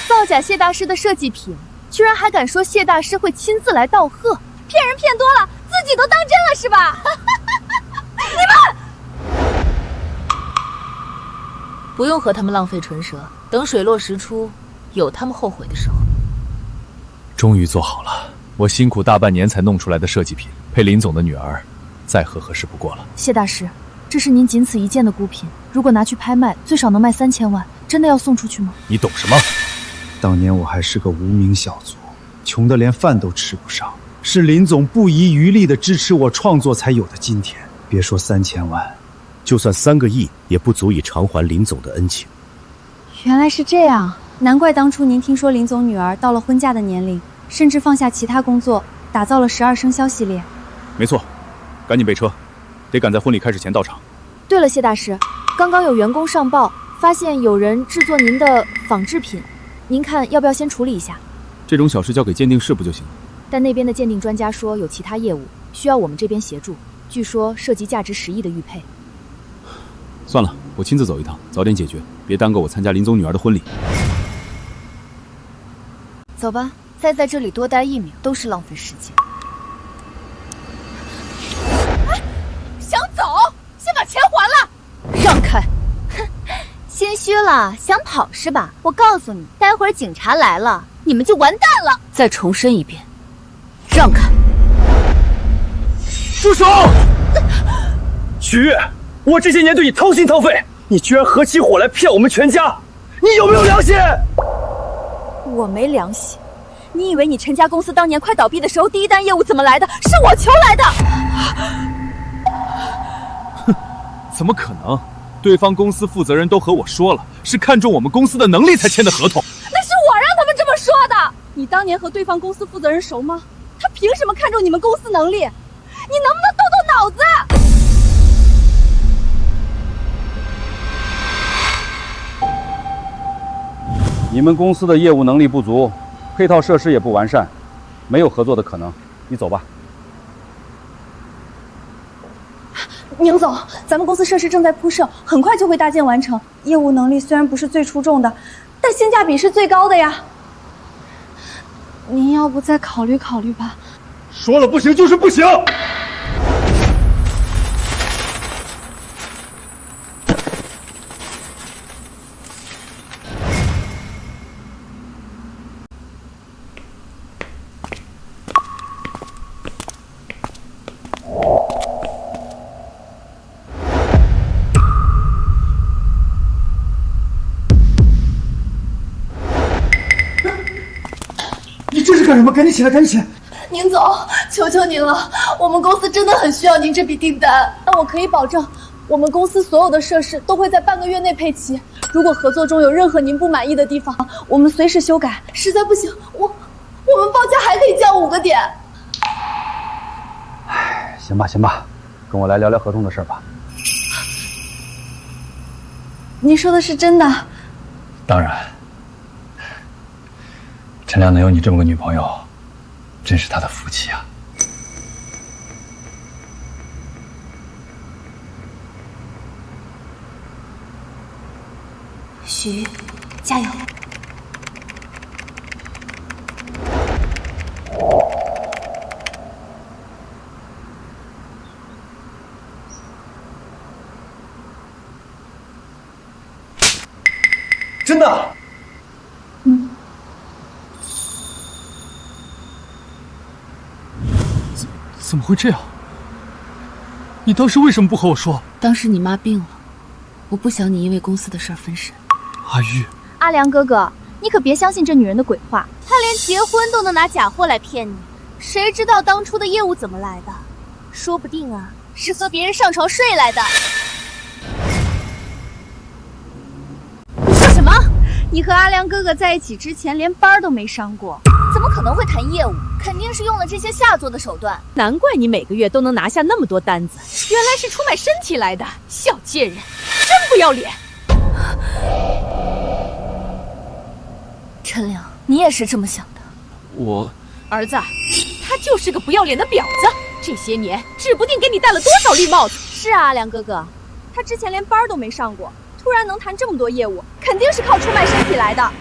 造假谢大师的设计品，居然还敢说谢大师会亲自来道贺，骗人骗多了，自己都当真了是吧？你们！不用和他们浪费唇舌，等水落石出，有他们后悔的时候。终于做好了，我辛苦大半年才弄出来的设计品，配林总的女儿，再合适不过了。谢大师，这是您仅此一件的孤品，如果拿去拍卖，最少能卖3000万，真的要送出去吗？你懂什么？当年我还是个无名小卒，穷得连饭都吃不上，是林总不遗余力地支持我创作才有的今天。别说3000万，就算3个亿也不足以偿还林总的恩情。原来是这样，难怪当初您听说林总女儿到了婚嫁的年龄，甚至放下其他工作，打造了12生肖系列。没错，赶紧备车，得赶在婚礼开始前到场。对了，谢大师，刚刚有员工上报，发现有人制作您的仿制品，您看要不要先处理一下？这种小事交给鉴定室不就行了？但那边的鉴定专家说有其他业务需要我们这边协助，据说涉及价值10亿的玉佩。算了，我亲自走一趟，早点解决，别耽搁我参加林总女儿的婚礼。走吧，再在这里多待1秒都是浪费时间。想走，先把钱还了。让开！心虚了，想跑是吧？我告诉你，待会儿警察来了，你们就完蛋了。再重申一遍，让开！住手！许月，我这些年对你掏心掏肺，你居然合起伙来骗我们全家，你有没有良心？我没良心。你以为你陈家公司当年快倒闭的时候，第一单业务怎么来的？是我求来的。哼，怎么可能？对方公司负责人都和我说了，是看中我们公司的能力才签的合同。那是我让他们这么说的。你当年和对方公司负责人熟吗？他凭什么看中你们公司能力？你能不能动动脑子？你们公司的业务能力不足，配套设施也不完善，没有合作的可能。你走吧。宁总，咱们公司设施正在铺设，很快就会搭建完成。业务能力虽然不是最出众的，但性价比是最高的呀。您要不再考虑考虑吧？说了不行就是不行。干什么？赶紧起来，赶紧起来！宁总，求求您了，我们公司真的很需要您这笔订单。那我可以保证，我们公司所有的设施都会在半个月内配齐。如果合作中有任何您不满意的地方，我们随时修改。实在不行，我们报价还可以降5个点。唉，行吧行吧，跟我来聊聊合同的事吧。您说的是真的？当然。陈亮能有你这么个女朋友，真是他的福气啊！许，加油！真的？怎么会这样？你当时为什么不和我说？当时你妈病了，我不想你因为公司的事儿分神。阿玉，阿良哥哥，你可别相信这女人的鬼话，她连结婚都能拿假货来骗你，谁知道当初的业务怎么来的？说不定啊，是和别人上床睡来的。你说什么？你和阿良哥哥在一起之前连班都没上过，怎么可能会谈业务？肯定是用了这些下作的手段。难怪你每个月都能拿下那么多单子，原来是出卖身体来的，小贱人，真不要脸！陈良，你也是这么想的？我儿子，他就是个不要脸的婊子，这些年指不定给你戴了多少绿帽子。是啊，阿良哥哥，他之前连班都没上过，突然能谈这么多业务，肯定是靠出卖身体来的。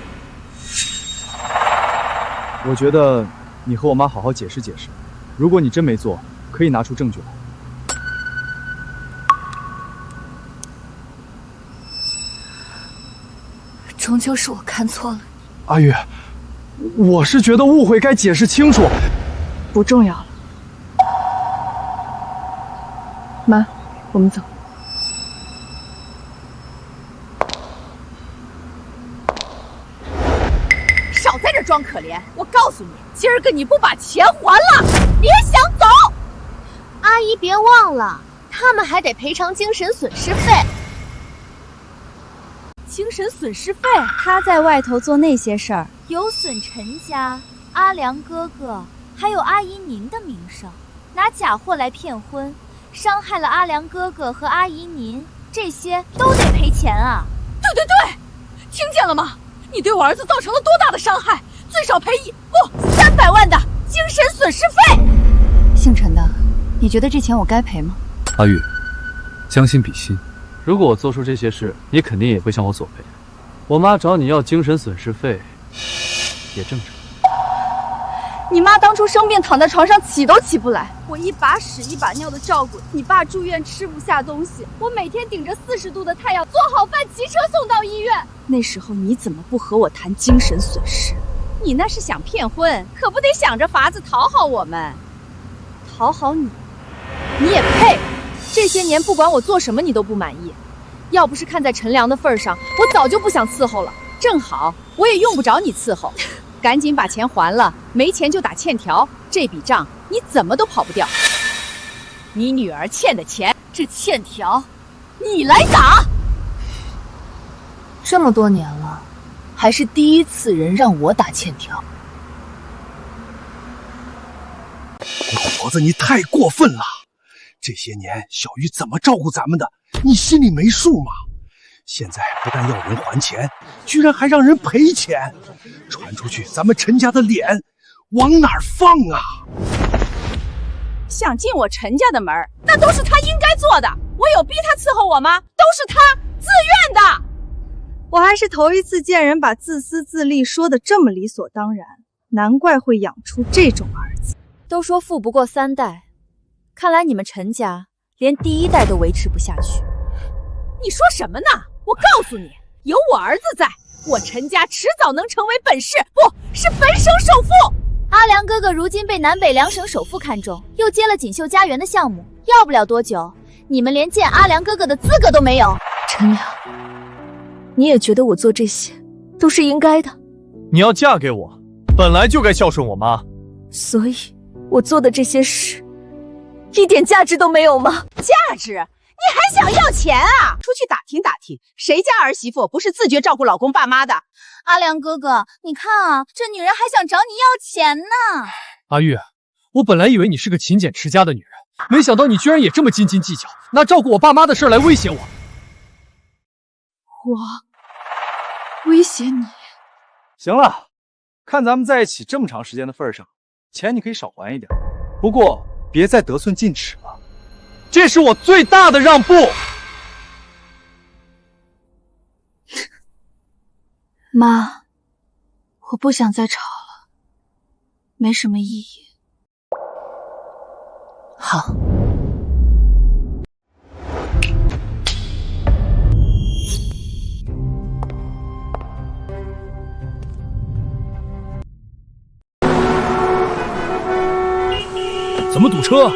我觉得你和我妈好好解释解释，如果你真没做，可以拿出证据来。终究是我看错了。阿玉，我是觉得误会该解释清楚。不重要了。妈，我们走。少在这装可怜！我告诉你，今儿个你不把钱还了，别想走！阿姨别忘了，他们还得赔偿精神损失费。精神损失费？他在外头做那些事儿，有损陈家、阿良哥哥还有阿姨您的名声，拿假货来骗婚，伤害了阿良哥哥和阿姨您，这些都得赔钱啊！对，听见了吗？你对我儿子造成了多大的伤害？最少赔300万的精神损失费。姓陈的，你觉得这钱我该赔吗？阿玉，将心比心。如果我做出这些事，你肯定也会向我索赔。我妈找你要精神损失费，也正常。你妈当初生病躺在床上起都起不来，我一把屎一把尿的照顾你爸住院吃不下东西，我每天顶着40度的太阳做好饭骑车送到医院。那时候你怎么不和我谈精神损失？你那是想骗婚，可不得想着法子讨好我们。讨好你，你也配？这些年不管我做什么你都不满意，要不是看在陈良的份上，我早就不想伺候了。正好，我也用不着你伺候。赶紧把钱还了，没钱就打欠条，这笔账你怎么都跑不掉。你女儿欠的钱，这欠条你来打。这么多年了，还是第一次人让我打欠条。老婆子，你太过分了！这些年小玉怎么照顾咱们的，你心里没数吗？现在不但要人还钱，居然还让人赔钱，传出去咱们陈家的脸往哪儿放啊？想进我陈家的门，那都是他应该做的，我有逼他伺候我吗？都是他自愿的。我还是头一次见人把自私自利说得这么理所当然，难怪会养出这种儿子。都说富不过3代，看来你们陈家连第1代都维持不下去。你说什么呢？我告诉你，有我儿子在，我陈家迟早能成为本市，不是本省首富。阿良哥哥如今被南北2省首富看中，又接了锦绣家园的项目，要不了多久，你们连见阿良哥哥的资格都没有。陈良，你也觉得我做这些都是应该的？你要嫁给我，本来就该孝顺我妈，所以我做的这些事一点价值都没有吗？价值？你还想要钱啊？出去打听打听，谁家儿媳妇不是自觉照顾老公爸妈的？阿良哥哥，你看啊，这女人还想找你要钱呢。阿玉，我本来以为你是个勤俭持家的女人，没想到你居然也这么斤斤计较，拿照顾我爸妈的事来威胁我。我威胁你？行了，看咱们在一起这么长时间的份上，钱你可以少还一点，不过别再得寸进尺了。这是我最大的让步。妈，我不想再吵了，没什么意义。好。怎么堵车？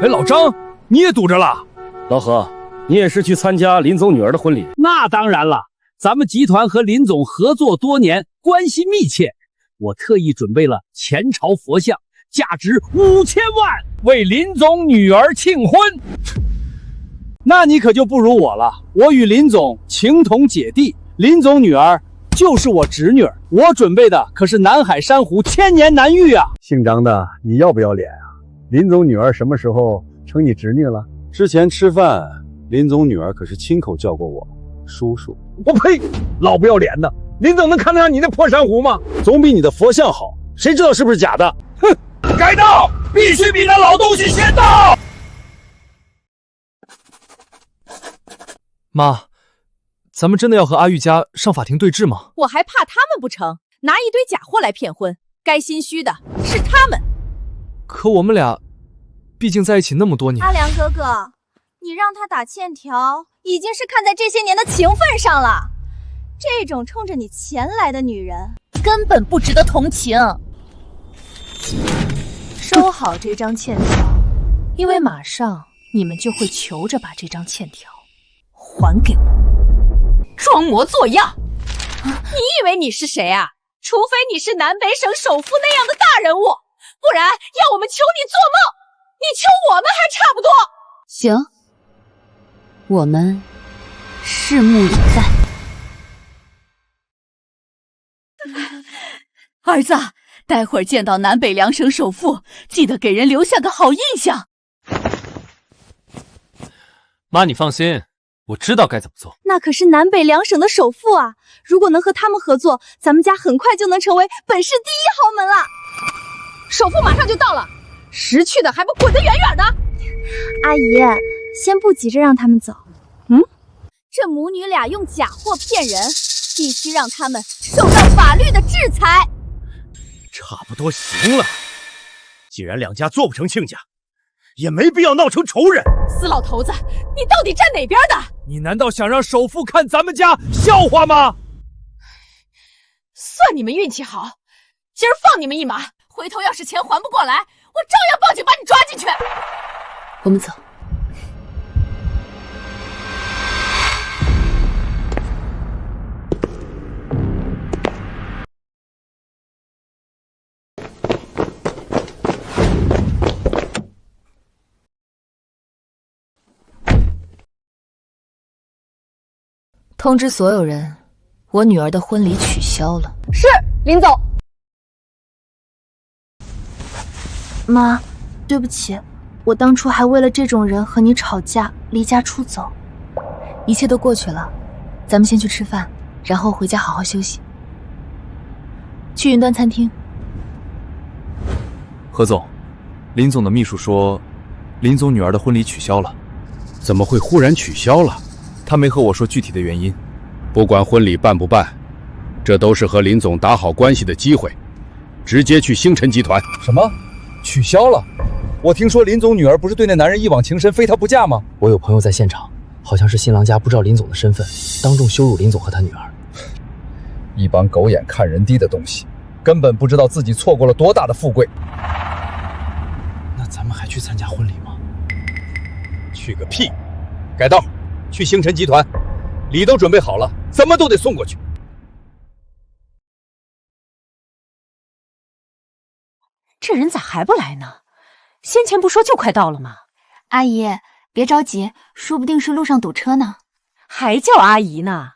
哎，老张，你也堵着了。老何，你也是去参加林总女儿的婚礼？那当然了，咱们集团和林总合作多年，关系密切。我特意准备了前朝佛像，价值5000万，为林总女儿庆婚。那你可就不如我了，我与林总情同姐弟，林总女儿就是我侄女儿，我准备的可是南海珊瑚，1000年难遇啊！姓张的，你要不要脸啊？林总女儿什么时候称你侄女了？之前吃饭，林总女儿可是亲口叫过我叔叔。我呸！老不要脸的，林总能看得上你那破珊瑚吗？总比你的佛像好，谁知道是不是假的？哼！该到，必须比那老东西先到。妈，咱们真的要和阿玉家上法庭对质吗？我还怕他们不成？拿一堆假货来骗婚，该心虚的是他们。可我们俩毕竟在一起那么多年。阿良哥哥，你让他打欠条，已经是看在这些年的情分上了。这种冲着你钱来的女人，根本不值得同情。收好这张欠条，因为马上你们就会求着把这张欠条还给我。装模作样！你以为你是谁啊？除非你是南北省首富那样的大人物，不然要我们求你做梦，你求我们还差不多。行，我们拭目以待。儿子，待会儿见到南北两省首富，记得给人留下个好印象。妈，你放心，我知道该怎么做。那可是南北两省的首富啊！如果能和他们合作，咱们家很快就能成为本市第一豪门了。首富马上就到了，识趣的还不滚得远远的！阿姨，先不急着让他们走。这母女俩用假货骗人，必须让他们受到法律的制裁。差不多行了，既然两家做不成亲家，也没必要闹成仇人。死老头子，你到底站哪边的？你难道想让首富看咱们家笑话吗？算你们运气好，今儿放你们一马，回头要是钱还不过来，我照样报警把你抓进去。我们走。通知所有人，我女儿的婚礼取消了。是，林总。妈，对不起，我当初还为了这种人和你吵架，离家出走。一切都过去了，咱们先去吃饭，然后回家好好休息。去云端餐厅。何总，林总的秘书说，林总女儿的婚礼取消了。怎么会忽然取消了？他没和我说具体的原因。不管婚礼办不办，这都是和林总打好关系的机会。直接去星辰集团。什么？取消了？我听说林总女儿不是对那男人一往情深，非他不嫁吗？我有朋友在现场，好像是新郎家不知道林总的身份，当众羞辱林总和他女儿。一帮狗眼看人低的东西，根本不知道自己错过了多大的富贵。那咱们还去参加婚礼吗？去个屁！改道，去星辰集团，礼都准备好了，怎么都得送过去。这人咋还不来呢？先前不说就快到了吗？阿姨，别着急，说不定是路上堵车呢。还叫阿姨呢？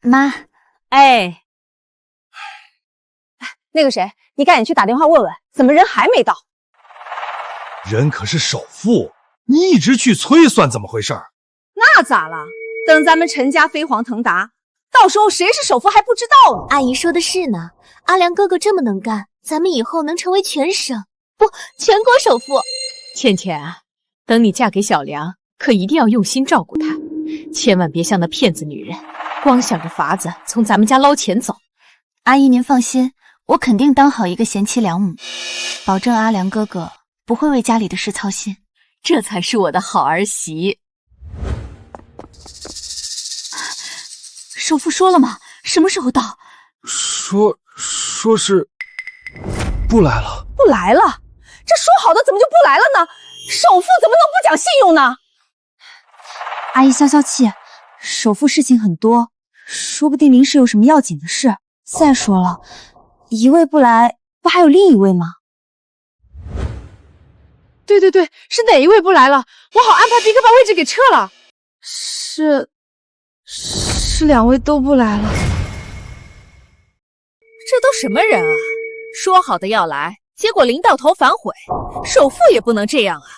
妈，哎，那个谁，你赶紧去打电话问问，怎么人还没到？人可是首富，你一直去催，算怎么回事？那咋了？等咱们陈家飞黄腾达，到时候谁是首富还不知道呢。阿姨说的是呢，阿良哥哥这么能干，咱们以后能成为全省不全国首富。倩倩啊，等你嫁给小梁，可一定要用心照顾她，千万别像那骗子女人，光想着法子从咱们家捞钱走。阿姨您放心，我肯定当好一个贤妻良母，保证阿良哥哥不会为家里的事操心。这才是我的好儿媳。首富说了吗？什么时候到？说是不来了。不来了？这说好的怎么就不来了呢？首富怎么能不讲信用呢？阿姨消消气，首富事情很多，说不定临时有什么要紧的事。再说了，一位不来，不还有另一位吗？对，是哪一位不来了？我好安排别个把位置给撤了。是两位都不来了。这都什么人啊？说好的要来，结果临到头反悔，首富也不能这样啊！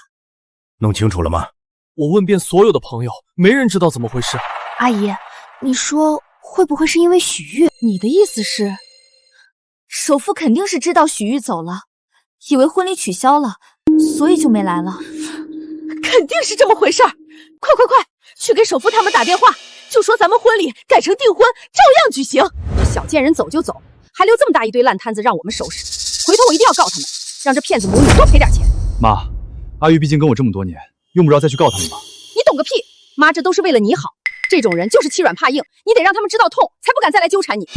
弄清楚了吗？我问遍所有的朋友，没人知道怎么回事。阿姨，你说会不会是因为许玉？你的意思是，首富肯定是知道许玉走了，以为婚礼取消了，所以就没来了。肯定是这么回事儿！快，去给首富他们打电话，就说咱们婚礼改成订婚，照样举行。这小贱人走就走，还留这么大一堆烂摊子让我们收拾。回头我一定要告他们，让这骗子母女多赔点钱。妈，阿玉毕竟跟我这么多年，用不着再去告他们吧？你懂个屁！妈，这都是为了你好。这种人就是欺软怕硬，你得让他们知道痛，才不敢再来纠缠你。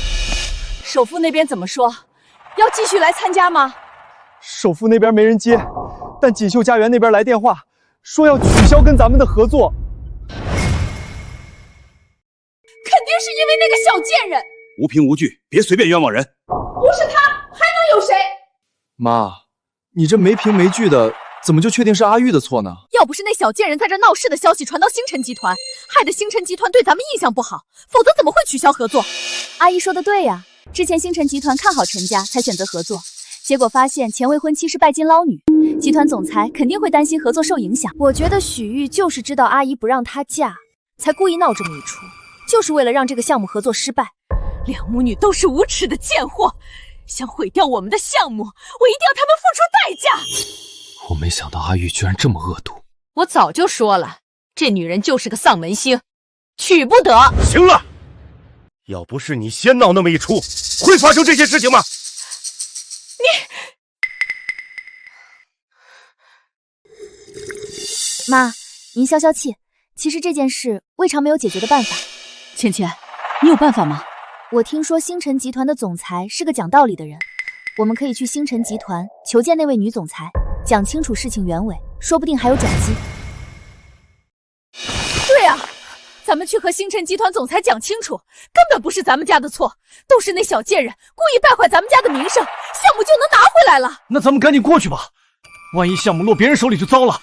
首富那边怎么说？要继续来参加吗？首富那边没人接，但锦绣家园那边来电话，说要取消跟咱们的合作。肯定是因为那个小贱人。无凭无据，别随便冤枉人。不是他，还能有谁？妈，你这没凭没据的，怎么就确定是阿玉的错呢？要不是那小贱人在这闹事的消息传到星辰集团，害得星辰集团对咱们印象不好，否则怎么会取消合作？阿姨说的对呀，之前星辰集团看好陈家才选择合作，结果发现前未婚妻是拜金捞女，集团总裁肯定会担心合作受影响。我觉得许玉就是知道阿姨不让她嫁，才故意闹这么一出，就是为了让这个项目合作失败。两母女都是无耻的贱货，想毁掉我们的项目，我一定要他们付出代价。我没想到阿玉居然这么恶毒。我早就说了，这女人就是个丧门星，娶不得。行了，要不是你先闹那么一出，会发生这些事情吗？妈，您消消气，其实这件事未尝没有解决的办法。芊芊，你有办法吗？我听说星辰集团的总裁是个讲道理的人，我们可以去星辰集团求见那位女总裁，讲清楚事情原委，说不定还有转机。对啊，咱们去和星辰集团总裁讲清楚，根本不是咱们家的错，都是那小贱人故意败坏咱们家的名声，项目就能拿回来了。那咱们赶紧过去吧，万一项目落别人手里就糟了。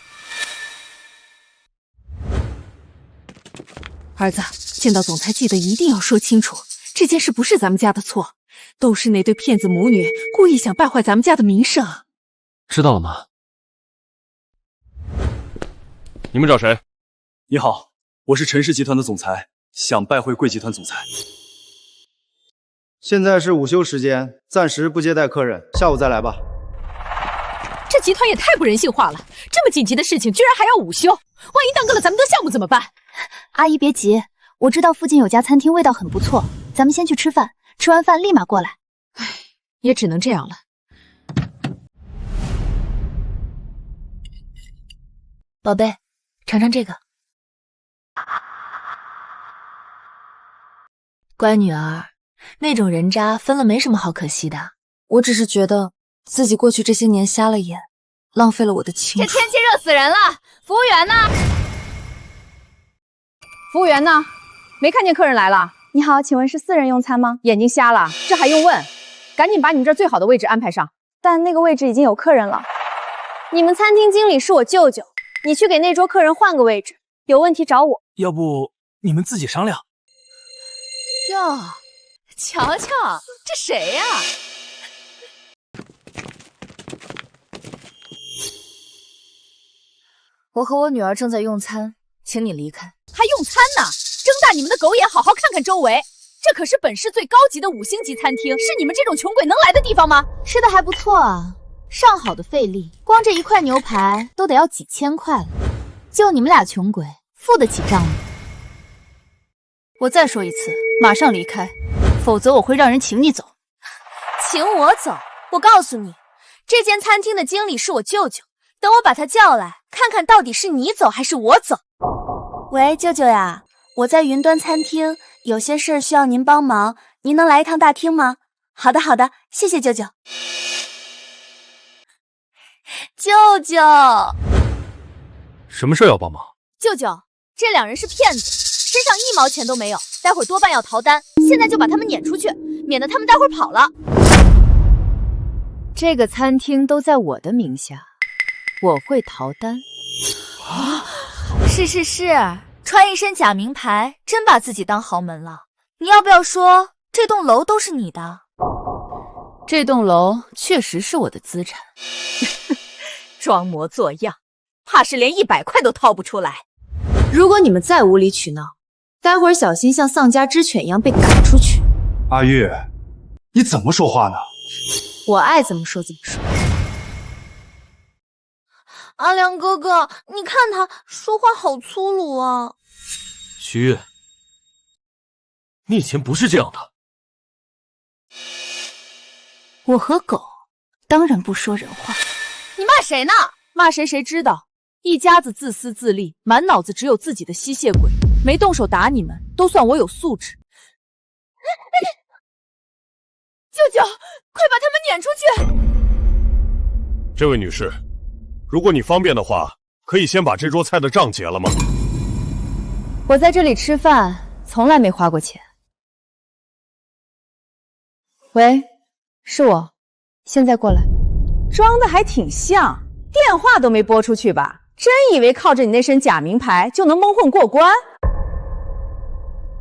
儿子，见到总裁记得一定要说清楚，这件事不是咱们家的错，都是那对骗子母女故意想败坏咱们家的名声。知道了吗？你们找谁？你好，我是陈氏集团的总裁，想拜会贵集团总裁。现在是午休时间，暂时不接待客人，下午再来吧。这集团也太不人性化了，这么紧急的事情居然还要午休，万一耽搁了咱们的项目怎么办？阿姨别急，我知道附近有家餐厅味道很不错，咱们先去吃饭，吃完饭立马过来。唉，也只能这样了。宝贝，尝尝这个。乖女儿，那种人渣分了没什么好可惜的。我只是觉得自己过去这些年瞎了眼，浪费了我的青春。这天气热死人了，服务员呢？服务员呢？没看见客人来了。你好，请问是4人用餐吗？眼睛瞎了，这还用问？赶紧把你们这儿最好的位置安排上。但那个位置已经有客人了。你们餐厅经理是我舅舅，你去给那桌客人换个位置，有问题找我。要不你们自己商量。哟，瞧瞧这谁呀？我和我女儿正在用餐，请你离开。还用餐呢？睁大你们的狗眼，好好看看周围。这可是本市最高级的5星级餐厅，是你们这种穷鬼能来的地方吗？吃的还不错啊，上好的费力，光这一块牛排都得要几千块了，就你们俩穷鬼付得起账吗？我再说一次，马上离开，否则我会让人请你走。请我走？我告诉你，这间餐厅的经理是我舅舅，等我把他叫来，看看到底是你走还是我走。喂，舅舅呀，我在云端餐厅，有些事需要您帮忙，您能来一趟大厅吗？好的，好的，谢谢舅舅。舅舅，什么事要帮忙？舅舅，这两人是骗子，身上1毛钱都没有，待会儿多半要逃单，现在就把他们撵出去，免得他们待会儿跑了。这个餐厅都在我的名下，我会逃单。是，穿一身假名牌，真把自己当豪门了。你要不要说这栋楼都是你的？这栋楼确实是我的资产。装模作样，怕是连100块都掏不出来。如果你们再无理取闹，待会儿小心像丧家之犬一样被赶出去。阿玉，你怎么说话呢？我爱怎么说怎么说。阿良哥哥，你看他说话好粗鲁啊！徐玉，你以前不是这样的。我和狗当然不说人话。你骂谁呢？骂谁谁知道？一家子自私自利，满脑子只有自己的吸血鬼，没动手打你们，都算我有素质。舅舅，快把他们撵出去！这位女士，如果你方便的话，可以先把这桌菜的账结了吗？我在这里吃饭，从来没花过钱。喂，是我，现在过来。装的还挺像，电话都没拨出去吧？真以为靠着你那身假名牌就能蒙混过关？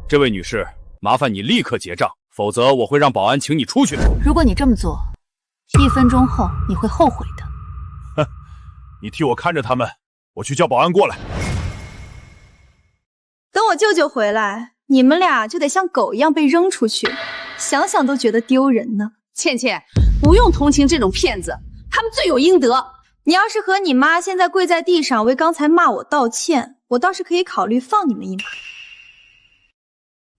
这位女士，麻烦你立刻结账，否则我会让保安请你出去。如果你这么做，1分钟后你会后悔的。哼，你替我看着他们，我去叫保安过来。等我舅舅回来，你们俩就得像狗一样被扔出去，想想都觉得丢人呢。倩倩，不用同情这种骗子，他们罪有应得。你要是和你妈现在跪在地上为刚才骂我道歉，我倒是可以考虑放你们一马。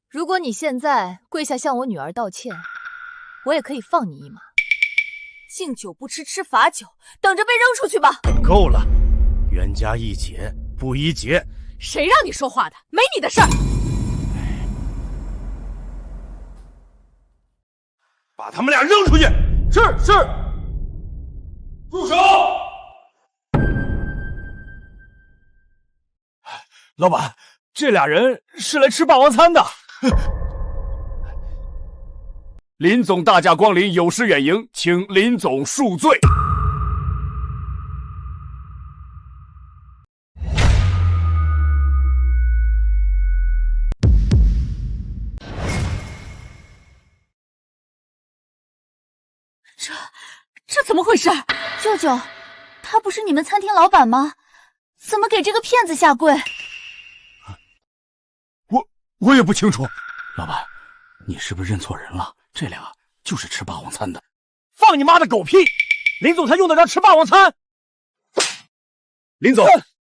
如果你现在跪下向我女儿道歉，我也可以放你一马。敬酒不吃吃罚酒，等着被扔出去吧。够了，冤家宜解不宜结。谁让你说话的？没你的事儿。把他们俩扔出去！是。住手！老板，这俩人是来吃霸王餐的。林总大驾光临，有失远迎，请林总恕罪。这怎么回事？舅舅，他不是你们餐厅老板吗？怎么给这个骗子下跪？我也不清楚。老板，你是不是认错人了？这俩就是吃霸王餐的。放你妈的狗屁！林总他用得着吃霸王餐？林总，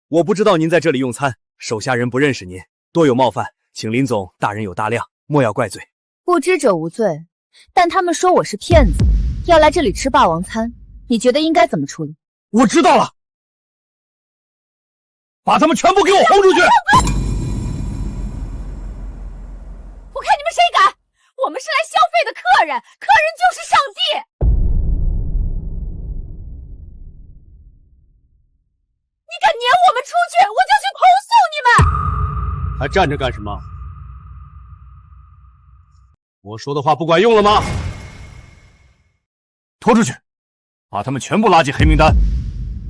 我不知道您在这里用餐，手下人不认识您，多有冒犯，请林总大人有大量，莫要怪罪。不知者无罪，但他们说我是骗子，要来这里吃霸王餐，你觉得应该怎么处理？我知道了，把他们全部给我轰出去！我看你们谁敢！我们是来消费的客人，客人就是上帝。你敢撵我们出去，我就去投诉你们！还站着干什么？我说的话不管用了吗？拖出去，把他们全部拉进黑名单，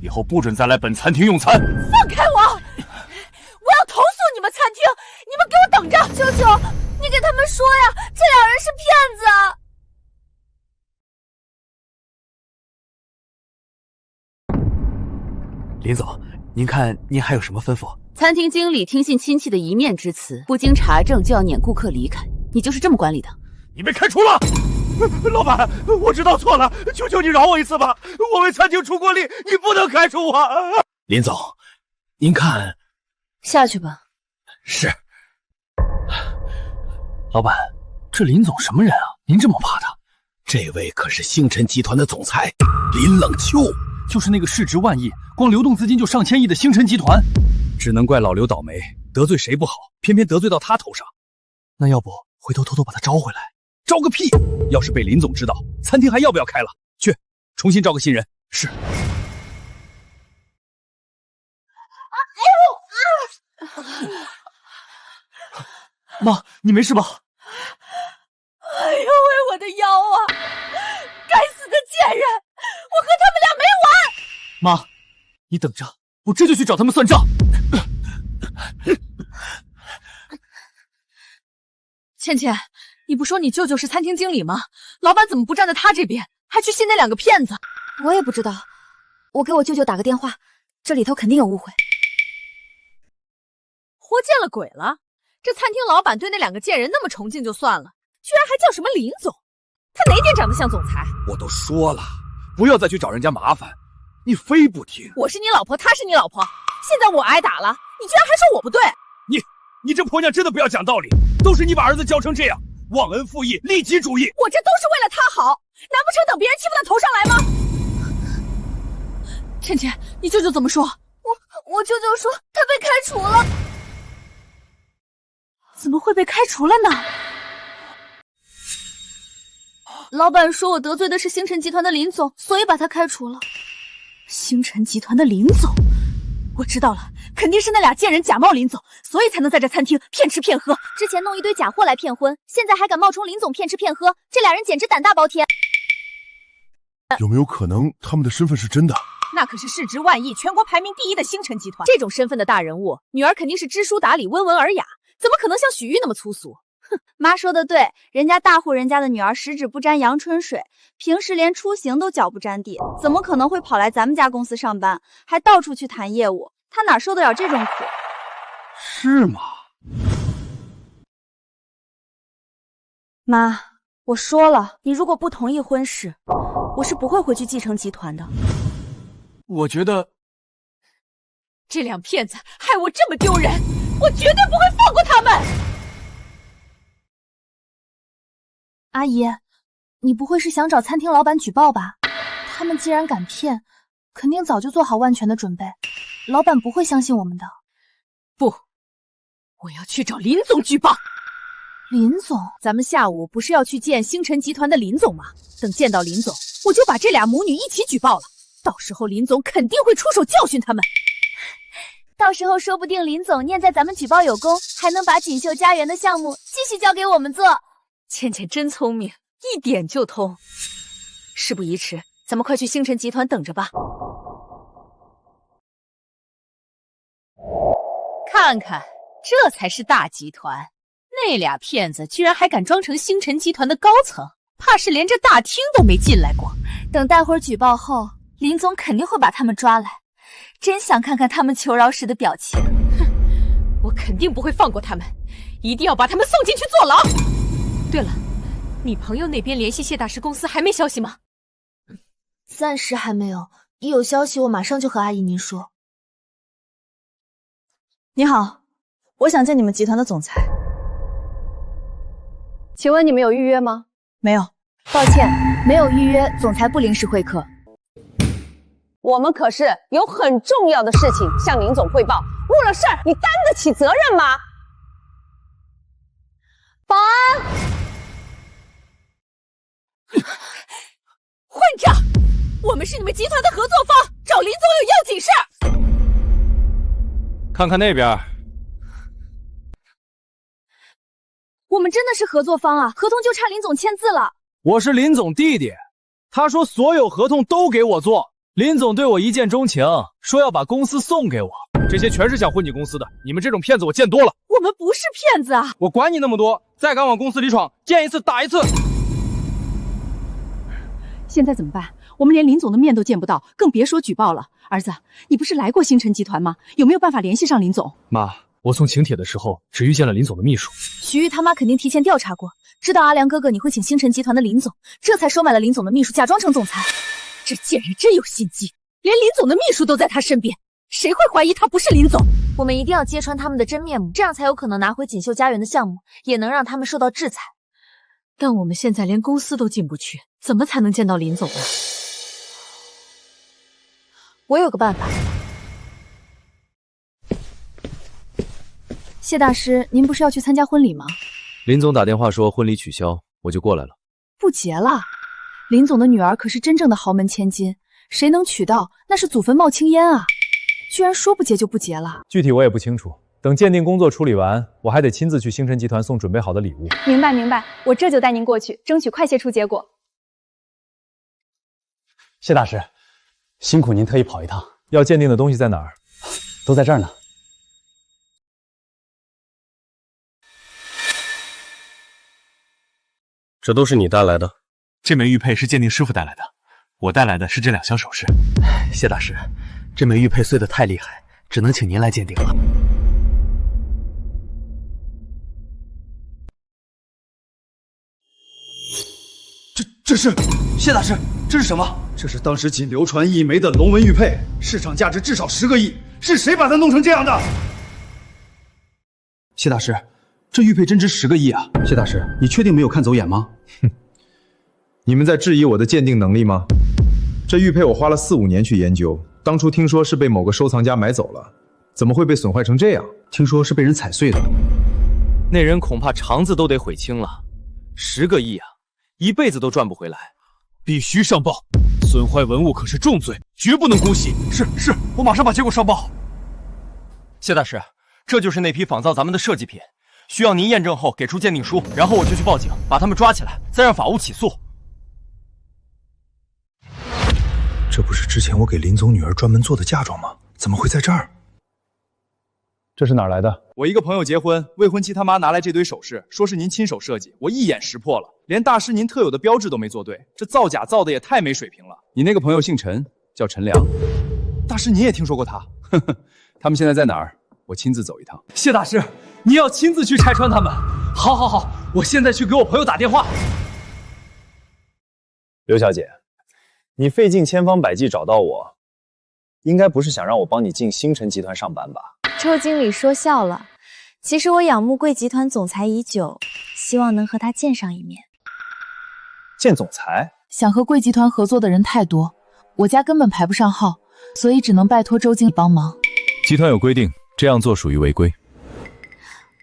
以后不准再来本餐厅用餐。放开我！我要投诉你们餐厅！你们给我等着！舅舅，你给他们说呀，这两人是骗子！林总，您看您还有什么吩咐？餐厅经理听信亲戚的一面之词，不经查证就要撵顾客离开，你就是这么管理的？你被开除了！老板，我知道错了，求求你饶我一次吧！我为餐厅出过力，你不能开除我！林总，您看，下去吧。是。老板，这林总什么人啊？您这么怕他？这位可是星辰集团的总裁林冷秋，就是那个市值万亿、光流动资金就上千亿的星辰集团。只能怪老刘倒霉，得罪谁不好，偏偏得罪到他头上。那要不回头偷偷把他招回来？招个屁！要是被林总知道，餐厅还要不要开了？去，重新招个新人。是。妈，你没事吧？哎呦喂，我的腰啊！该死的贱人，我和他们俩没完！妈，你等着，我这就去找他们算账。倩倩，你不说你舅舅是餐厅经理吗？老板怎么不站在他这边，还去信那两个骗子？我也不知道，我给我舅舅打个电话，这里头肯定有误会。活见了鬼了！这餐厅老板对那两个贱人那么崇敬就算了，居然还叫什么林总？他哪点长得像总裁？我都说了，不要再去找人家麻烦，你非不听。我是你老婆，她是你老婆，现在我挨打了，你居然还说我不对？你这婆娘真的不要讲道理！都是你把儿子教成这样，忘恩负义，利己主义。我这都是为了他好，难不成等别人欺负他头上来吗？倩倩，你舅舅怎么说？我舅舅说他被开除了。怎么会被开除了呢？老板说我得罪的是星辰集团的林总，所以把他开除了。星辰集团的林总，我知道了，肯定是那俩贱人假冒林总，所以才能在这餐厅骗吃骗喝。之前弄一堆假货来骗婚，现在还敢冒充林总骗吃骗喝，这俩人简直胆大包天。有没有可能他们的身份是真的？那可是市值万亿、全国排名第一的星辰集团，这种身份的大人物，女儿肯定是知书达理、温文尔雅，怎么可能像许玉那么粗俗？哼，妈说的对，人家大户人家的女儿十指不沾阳春水，平时连出行都脚不沾地，怎么可能会跑来咱们家公司上班，还到处去谈业务？她哪受得了这种苦？是吗？妈，我说了，你如果不同意婚事，我是不会回去继承集团的。我觉得这两骗子害我这么丢人，我绝对不会放过他们。阿姨，你不会是想找餐厅老板举报吧？他们既然敢骗，肯定早就做好万全的准备，老板不会相信我们的。不，我要去找林总举报。林总，咱们下午不是要去见星辰集团的林总吗？等见到林总，我就把这俩母女一起举报了，到时候林总肯定会出手教训他们。到时候说不定林总念在咱们举报有功，还能把锦绣家园的项目继续交给我们做。倩倩真聪明，一点就通。事不宜迟，咱们快去星辰集团等着吧。看看，这才是大集团。那俩骗子居然还敢装成星辰集团的高层，怕是连这大厅都没进来过。等待会儿举报后，林总肯定会把他们抓来。真想看看他们求饶时的表情。哼，我肯定不会放过他们，一定要把他们送进去坐牢。对了，你朋友那边联系谢大师公司还没消息吗？暂时还没有，一有消息我马上就和阿姨您说。你好，我想见你们集团的总裁。请问你们有预约吗？没有。抱歉，没有预约，总裁不临时会客。我们可是有很重要的事情向林总汇报，误了事儿，你担得起责任吗？保安！混账！我们是你们集团的合作方，找林总有要紧事。看看那边。我们真的是合作方啊，合同就差林总签字了。我是林总弟弟，他说所有合同都给我做。林总对我一见钟情，说要把公司送给我。这些全是想混你公司的，你们这种骗子我见多了。我们不是骗子啊！我管你那么多，再敢往公司里闯，见一次打一次。现在怎么办？我们连林总的面都见不到，更别说举报了。儿子，你不是来过星辰集团吗？有没有办法联系上林总？妈，我送请帖的时候只遇见了林总的秘书。徐玉他妈肯定提前调查过，知道阿良哥哥你会请星辰集团的林总，这才收买了林总的秘书，假装成总裁。这贱人真有心机，连林总的秘书都在他身边，谁会怀疑他不是林总？我们一定要揭穿他们的真面目，这样才有可能拿回锦绣家园的项目，也能让他们受到制裁。但我们现在连公司都进不去，怎么才能见到林总呢？我有个办法。谢大师，您不是要去参加婚礼吗？林总打电话说婚礼取消，我就过来了。不结了？林总的女儿可是真正的豪门千金，谁能娶到那是祖坟冒青烟啊！居然说不结就不结了。具体我也不清楚，等鉴定工作处理完，我还得亲自去星辰集团送准备好的礼物。明白明白，我这就带您过去，争取快些出结果。谢大师，辛苦您特意跑一趟。要鉴定的东西在哪儿？都在这儿呢。这都是你带来的？这枚玉佩是鉴定师傅带来的，我带来的是这2箱首饰。谢大师，这枚玉佩碎得太厉害，只能请您来鉴定了。这是谢大师，这是什么？这是当时仅流传1枚的龙纹玉佩，市场价值至少10个亿，是谁把它弄成这样的？谢大师，这玉佩真值10个亿啊！谢大师，你确定没有看走眼吗？哼，你们在质疑我的鉴定能力吗？这玉佩我花了4、5年去研究，当初听说是被某个收藏家买走了，怎么会被损坏成这样？听说是被人踩碎的。那人恐怕肠子都得毁清了，10个亿啊，一辈子都赚不回来。必须上报，损坏文物可是重罪，绝不能姑息。是，我马上把结果上报。谢大师，这就是那批仿造咱们的设计品，需要您验证后给出鉴定书，然后我就去报警，把他们抓起来，再让法务起诉。这不是之前我给林总女儿专门做的嫁妆吗？怎么会在这儿？这是哪儿来的？我一个朋友结婚，未婚妻他妈拿来这堆首饰，说是您亲手设计，我一眼识破了，连大师您特有的标志都没做对，这造假造的也太没水平了。你那个朋友姓陈，叫陈良，大师您也听说过他？呵呵，他们现在在哪儿？我亲自走一趟。谢大师，你要亲自去拆穿他们。好，我现在去给我朋友打电话。刘小姐，你费尽千方百计找到我，应该不是想让我帮你进星辰集团上班吧？周经理说笑了，其实我仰慕贵集团总裁已久，希望能和他见上一面。见总裁？想和贵集团合作的人太多，我家根本排不上号，所以只能拜托周经理帮忙。集团有规定，这样做属于违规。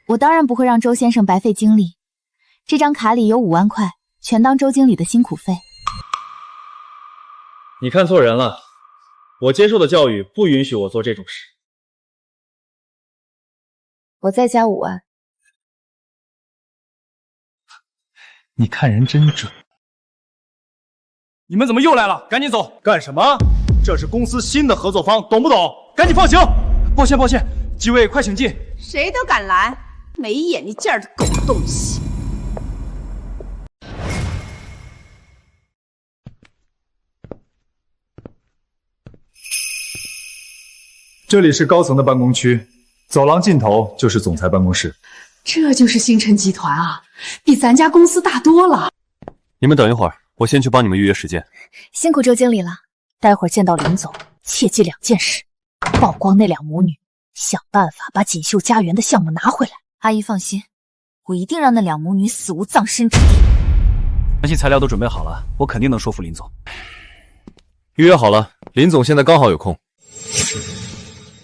我当然不会让周先生白费精力，这张卡里有5万块，全当周经理的辛苦费。你看错人了，我接受的教育不允许我做这种事。我再加5万。你看人真准。你们怎么又来了？赶紧走！干什么？这是公司新的合作方，懂不懂？赶紧放行！抱歉，几位快请进。谁都敢拦，没眼力劲儿的狗东西！这里是高层的办公区，走廊尽头就是总裁办公室。这就是星辰集团啊，比咱家公司大多了。你们等一会儿，我先去帮你们预约时间。辛苦周经理了，待会儿见到林总，切记2件事：曝光那2母女，想办法把锦绣家园的项目拿回来。阿姨放心，我一定让那2母女死无葬身之地。详细材料都准备好了，我肯定能说服林总。预约好了，林总现在刚好有空，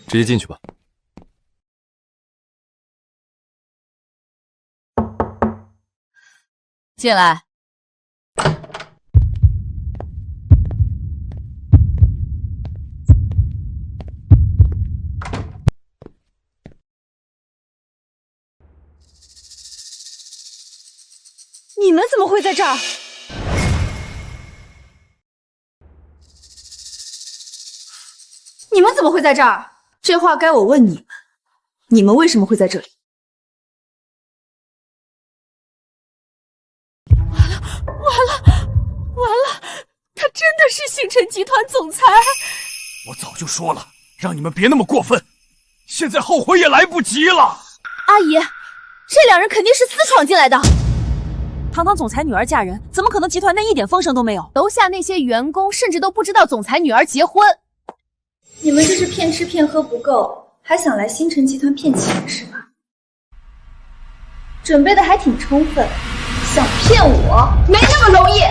直接进去吧。进来。你们怎么会在这儿？你们怎么会在这儿？这话该我问你们，你们为什么会在这里？完了，他真的是星辰集团总裁！我早就说了，让你们别那么过分，现在后悔也来不及了。阿姨，这2人肯定是私闯进来的。堂堂总裁女儿嫁人，怎么可能集团内一点风声都没有？楼下那些员工甚至都不知道总裁女儿结婚。你们这是骗吃骗喝不够，还想来星辰集团骗钱是吧？准备的还挺充分，想骗我没那么容易。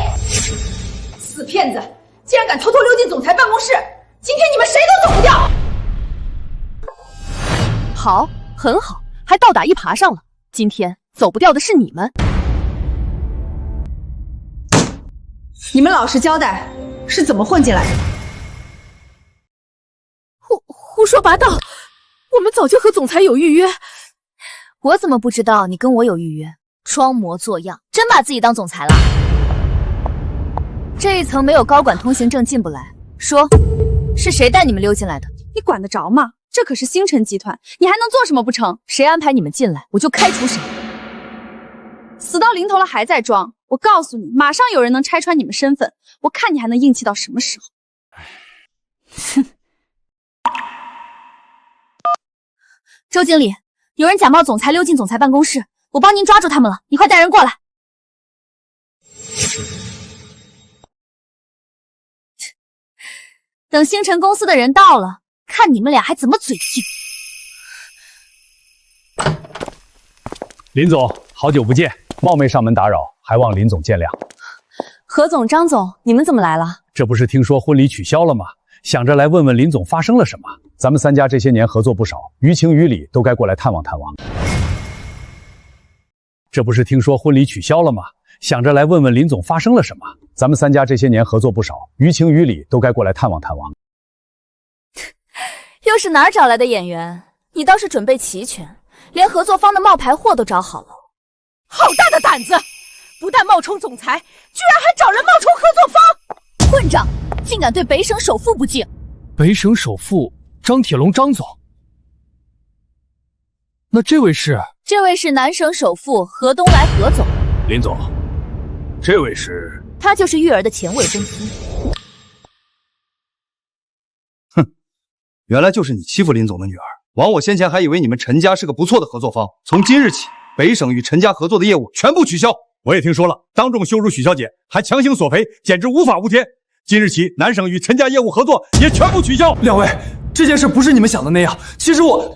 死骗子，竟然敢偷偷溜进总裁办公室，今天你们谁都走不掉。好，很好，还倒打一耙上了。今天走不掉的是你们。你们老实交代，是怎么混进来的？胡说八道！我们早就和总裁有预约。我怎么不知道你跟我有预约？装模作样，真把自己当总裁了？这一层没有高管通行证进不来。说，是谁带你们溜进来的？你管得着吗？这可是星辰集团，你还能做什么不成？谁安排你们进来，我就开除谁。死到临头了还在装，我告诉你，马上有人能拆穿你们身份，我看你还能硬气到什么时候？哼！周经理，有人假冒总裁溜进总裁办公室，我帮您抓住他们了，你快带人过来。等星辰公司的人到了，看你们俩还怎么嘴硬。林总，好久不见，冒昧上门打扰，还望林总见谅。何总、张总，你们怎么来了？这不是听说婚礼取消了吗？想着来问问林总发生了什么。咱们3家这些年合作不少，于情于理都该过来探望探望。这不是听说婚礼取消了吗？想着来问问林总发生了什么。咱们3家这些年合作不少，于情于理都该过来探望探望。又是哪儿找来的演员？你倒是准备齐全，连合作方的冒牌货都找好了。好大的胆子！不但冒充总裁，居然还找人冒充合作方！混账，竟敢对北省首富不敬！北省首富张铁龙张总，那这位是？这位是南省首富何东来何总。林总，这位是？他就是玉儿的前未婚夫。哼，原来就是你欺负林总的女儿。枉我先前还以为你们陈家是个不错的合作方，从今日起，北省与陈家合作的业务全部取消。我也听说了，当众羞辱许小姐，还强行索赔，简直无法无天。今日起，南省与陈家业务合作也全部取消。两位，这件事不是你们想的那样。其实我……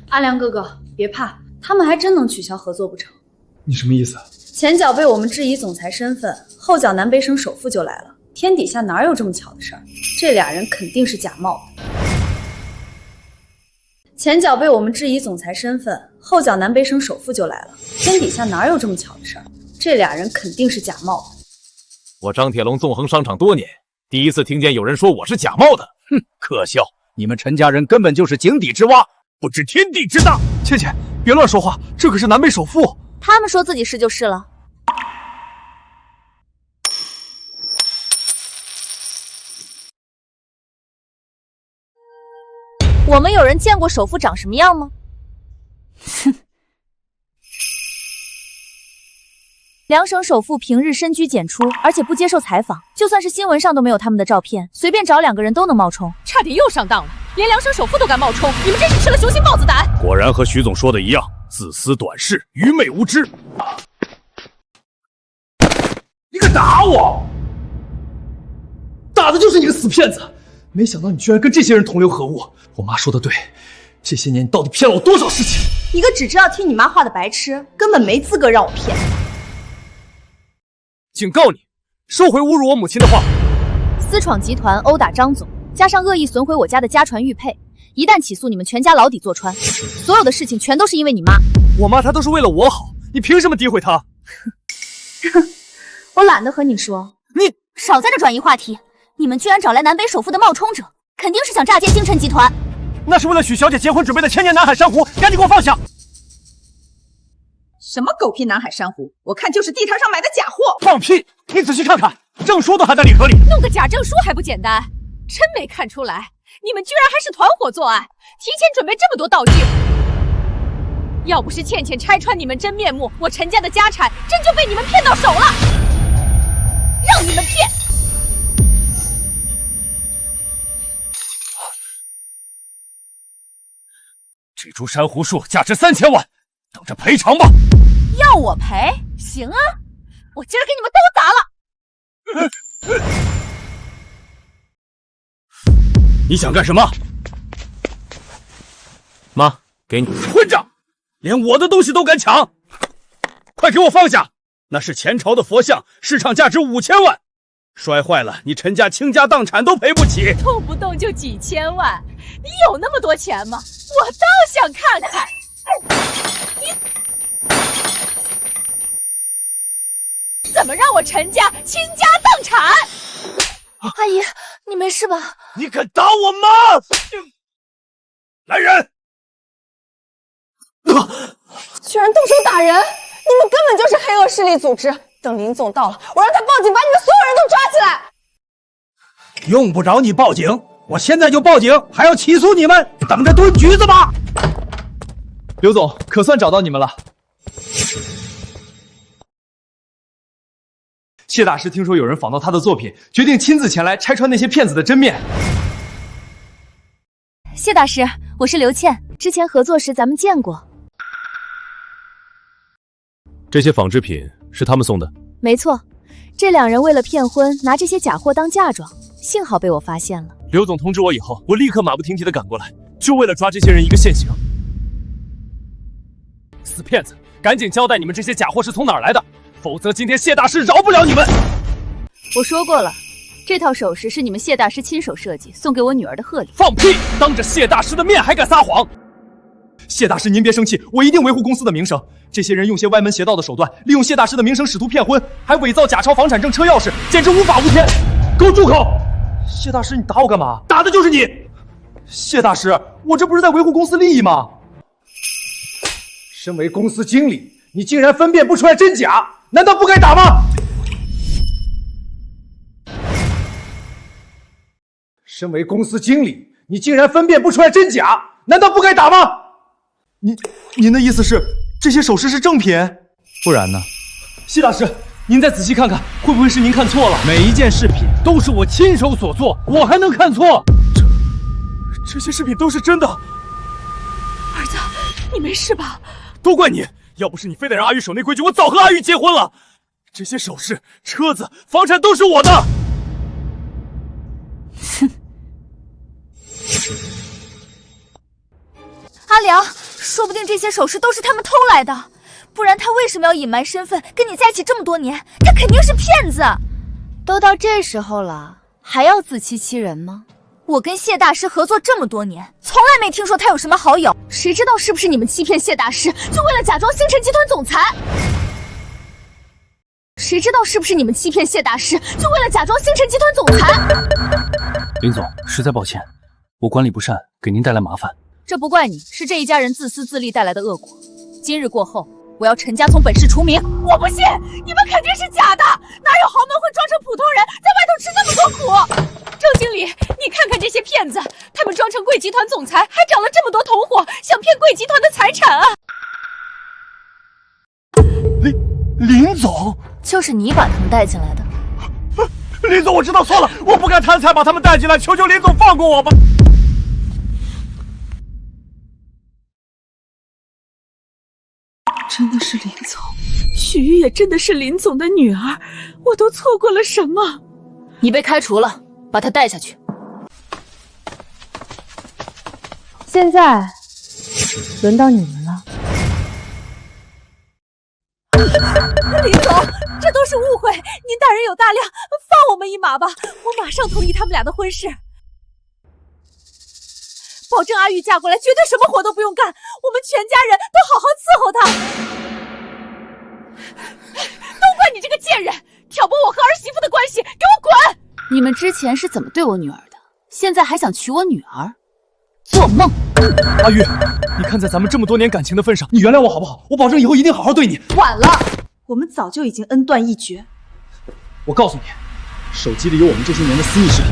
阿良哥哥，别怕，他们还真能取消合作不成？你什么意思？前脚被我们质疑总裁身份，后脚南北省首富就来了。天底下哪有这么巧的事儿？这俩人肯定是假冒的。前脚被我们质疑总裁身份，后脚南北省首富就来了。天底下哪有这么巧的事儿？这俩人肯定是假冒的。我张铁龙纵横商场多年，第一次听见有人说我是假冒的。哼，可笑！你们陈家人根本就是井底之蛙，不知天地之大。倩倩，别乱说话，这可是南北首富。他们说自己是就是了。我们有人见过首富长什么样吗？哼。两省首富平日深居简出，而且不接受采访，就算是新闻上都没有他们的照片，随便找2个人都能冒充。差点又上当了，连两省首富都敢冒充，你们真是吃了雄心豹子胆！果然和徐总说的一样，自私短视，愚昧无知。你敢打我？打的就是你个死骗子！没想到你居然跟这些人同流合污。我妈说的对，这些年你到底骗了我多少事情？一个只知道听你妈话的白痴，根本没资格让我骗。警告你，收回侮辱我母亲的话。私闯集团殴打张总，加上恶意损毁我家的家传玉佩，一旦起诉，你们全家牢底坐穿。所有的事情全都是因为你妈。我妈她都是为了我好，你凭什么诋毁她？我懒得和你说。你少在这转移话题。你们居然找来南北首富的冒充者，肯定是想诈骗星辰集团。那是为了许小姐结婚准备的千年南海珊瑚，赶紧给我放下！什么狗屁南海珊瑚，我看就是地摊上买的假货。放屁！你仔细看看，证书都还在礼盒里。弄个假证书还不简单？真没看出来，你们居然还是团伙作案，提前准备这么多道具。要不是倩倩拆穿你们真面目，我陈家的家产真就被你们骗到手了。让你们骗！这株珊瑚树价值3000万，等着赔偿吧！要我赔？行啊，我今儿给你们都砸了！你想干什么？妈，给你。混账！连我的东西都敢抢！快给我放下！那是前朝的佛像，市场价值5000万，摔坏了你陈家倾家荡产都赔不起。动不动就几千万，你有那么多钱吗？我倒想看看。你怎么让我陈家倾家荡产？阿姨，你没事吧？你敢打我妈！来人！居然动手打人！你们根本就是黑恶势力组织。等林总到了，我让他报警，把你们所有人都抓起来。用不着你报警，我现在就报警，还要起诉你们，等着蹲局子吧。刘总，可算找到你们了。谢大师听说有人仿造他的作品，决定亲自前来拆穿那些骗子的真面。谢大师，我是刘倩，之前合作时咱们见过。这些仿制品是他们送的？没错，这2人为了骗婚，拿这些假货当嫁妆，幸好被我发现了。刘总通知我以后，我立刻马不停蹄地赶过来，就为了抓这些人一个现行。死骗子，赶紧交代你们这些假货是从哪儿来的，否则今天谢大师饶不了你们。我说过了，这套首饰是你们谢大师亲手设计，送给我女儿的贺礼。放屁！当着谢大师的面还敢撒谎！谢大师，您别生气，我一定维护公司的名声。这些人用些歪门邪道的手段，利用谢大师的名声使图骗婚，还伪造假钞、房产证、车钥匙，简直无法无天！给我住口！谢大师，你打我干嘛？打的就是你！谢大师，我这不是在维护公司利益吗？身为公司经理，你竟然分辨不出来真假，难道不该打吗？身为公司经理，你竟然分辨不出来真假，难道不该打吗？您的意思是这些首饰是正品？不然呢？谢大师，您再仔细看看，会不会是您看错了？每一件饰品都是我亲手所做，我还能看错？这些饰品都是真的。儿子，你没事吧？都怪你！要不是你非得让阿玉守那规矩，我早和阿玉结婚了。这些首饰、车子、房产都是我的。哼。阿良，说不定这些首饰都是他们偷来的，不然他为什么要隐瞒身份，跟你在一起这么多年？他肯定是骗子。都到这时候了，还要自欺欺人吗？我跟谢大师合作这么多年，从来没听说他有什么好友，谁知道是不是你们欺骗谢大师，就为了假装星辰集团总裁？谁知道是不是你们欺骗谢大师，就为了假装星辰集团总裁？林总，实在抱歉，我管理不善，给您带来麻烦。这不怪你，是这一家人自私自利带来的恶果。今日过后，我要陈家从本市除名。我不信，你们肯定是假的，哪有豪门会装成普通人，在外头吃那么多苦？周经理，你看看这些骗子，他们装成贵集团总裁，还找了这么多同伙，想骗贵集团的财产啊！林总，就是你把他们带进来的。林总，我知道错了，我不该贪财把他们带进来，求求林总放过我吧。真的是林总，许玉也真的是林总的女儿，我都错过了什么？你被开除了，把她带下去。现在轮到你们了。林总，这都是误会，您大人有大量，放我们一马吧，我马上同意他们俩的婚事。保证阿玉嫁过来，绝对什么活都不用干，我们全家人都好好伺候她。都怪你这个贱人，挑拨我和儿媳妇的关系，给我滚！你们之前是怎么对我女儿的？现在还想娶我女儿？做梦！阿玉，你看在咱们这么多年感情的份上，你原谅我好不好？我保证以后一定好好对你。晚了，我们早就已经恩断义绝。我告诉你，手机里有我们这些年的私密视频。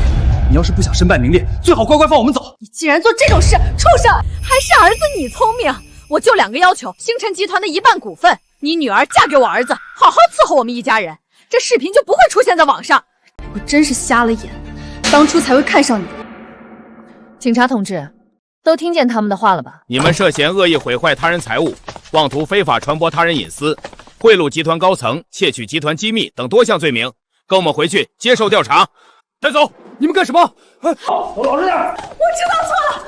你要是不想身败名裂，最好乖乖放我们走。你既然做这种事，畜生！还是儿子你聪明。我就2个要求：星辰集团的1半股份，你女儿嫁给我儿子，好好伺候我们一家人，这视频就不会出现在网上。我真是瞎了眼，当初才会看上你。警察同志，都听见他们的话了吧？你们涉嫌恶意毁坏他人财物，妄图非法传播他人隐私，贿赂集团高层，窃取集团机密等多项罪名，跟我们回去接受调查。带走！你们干什么？老实点！我知道错了，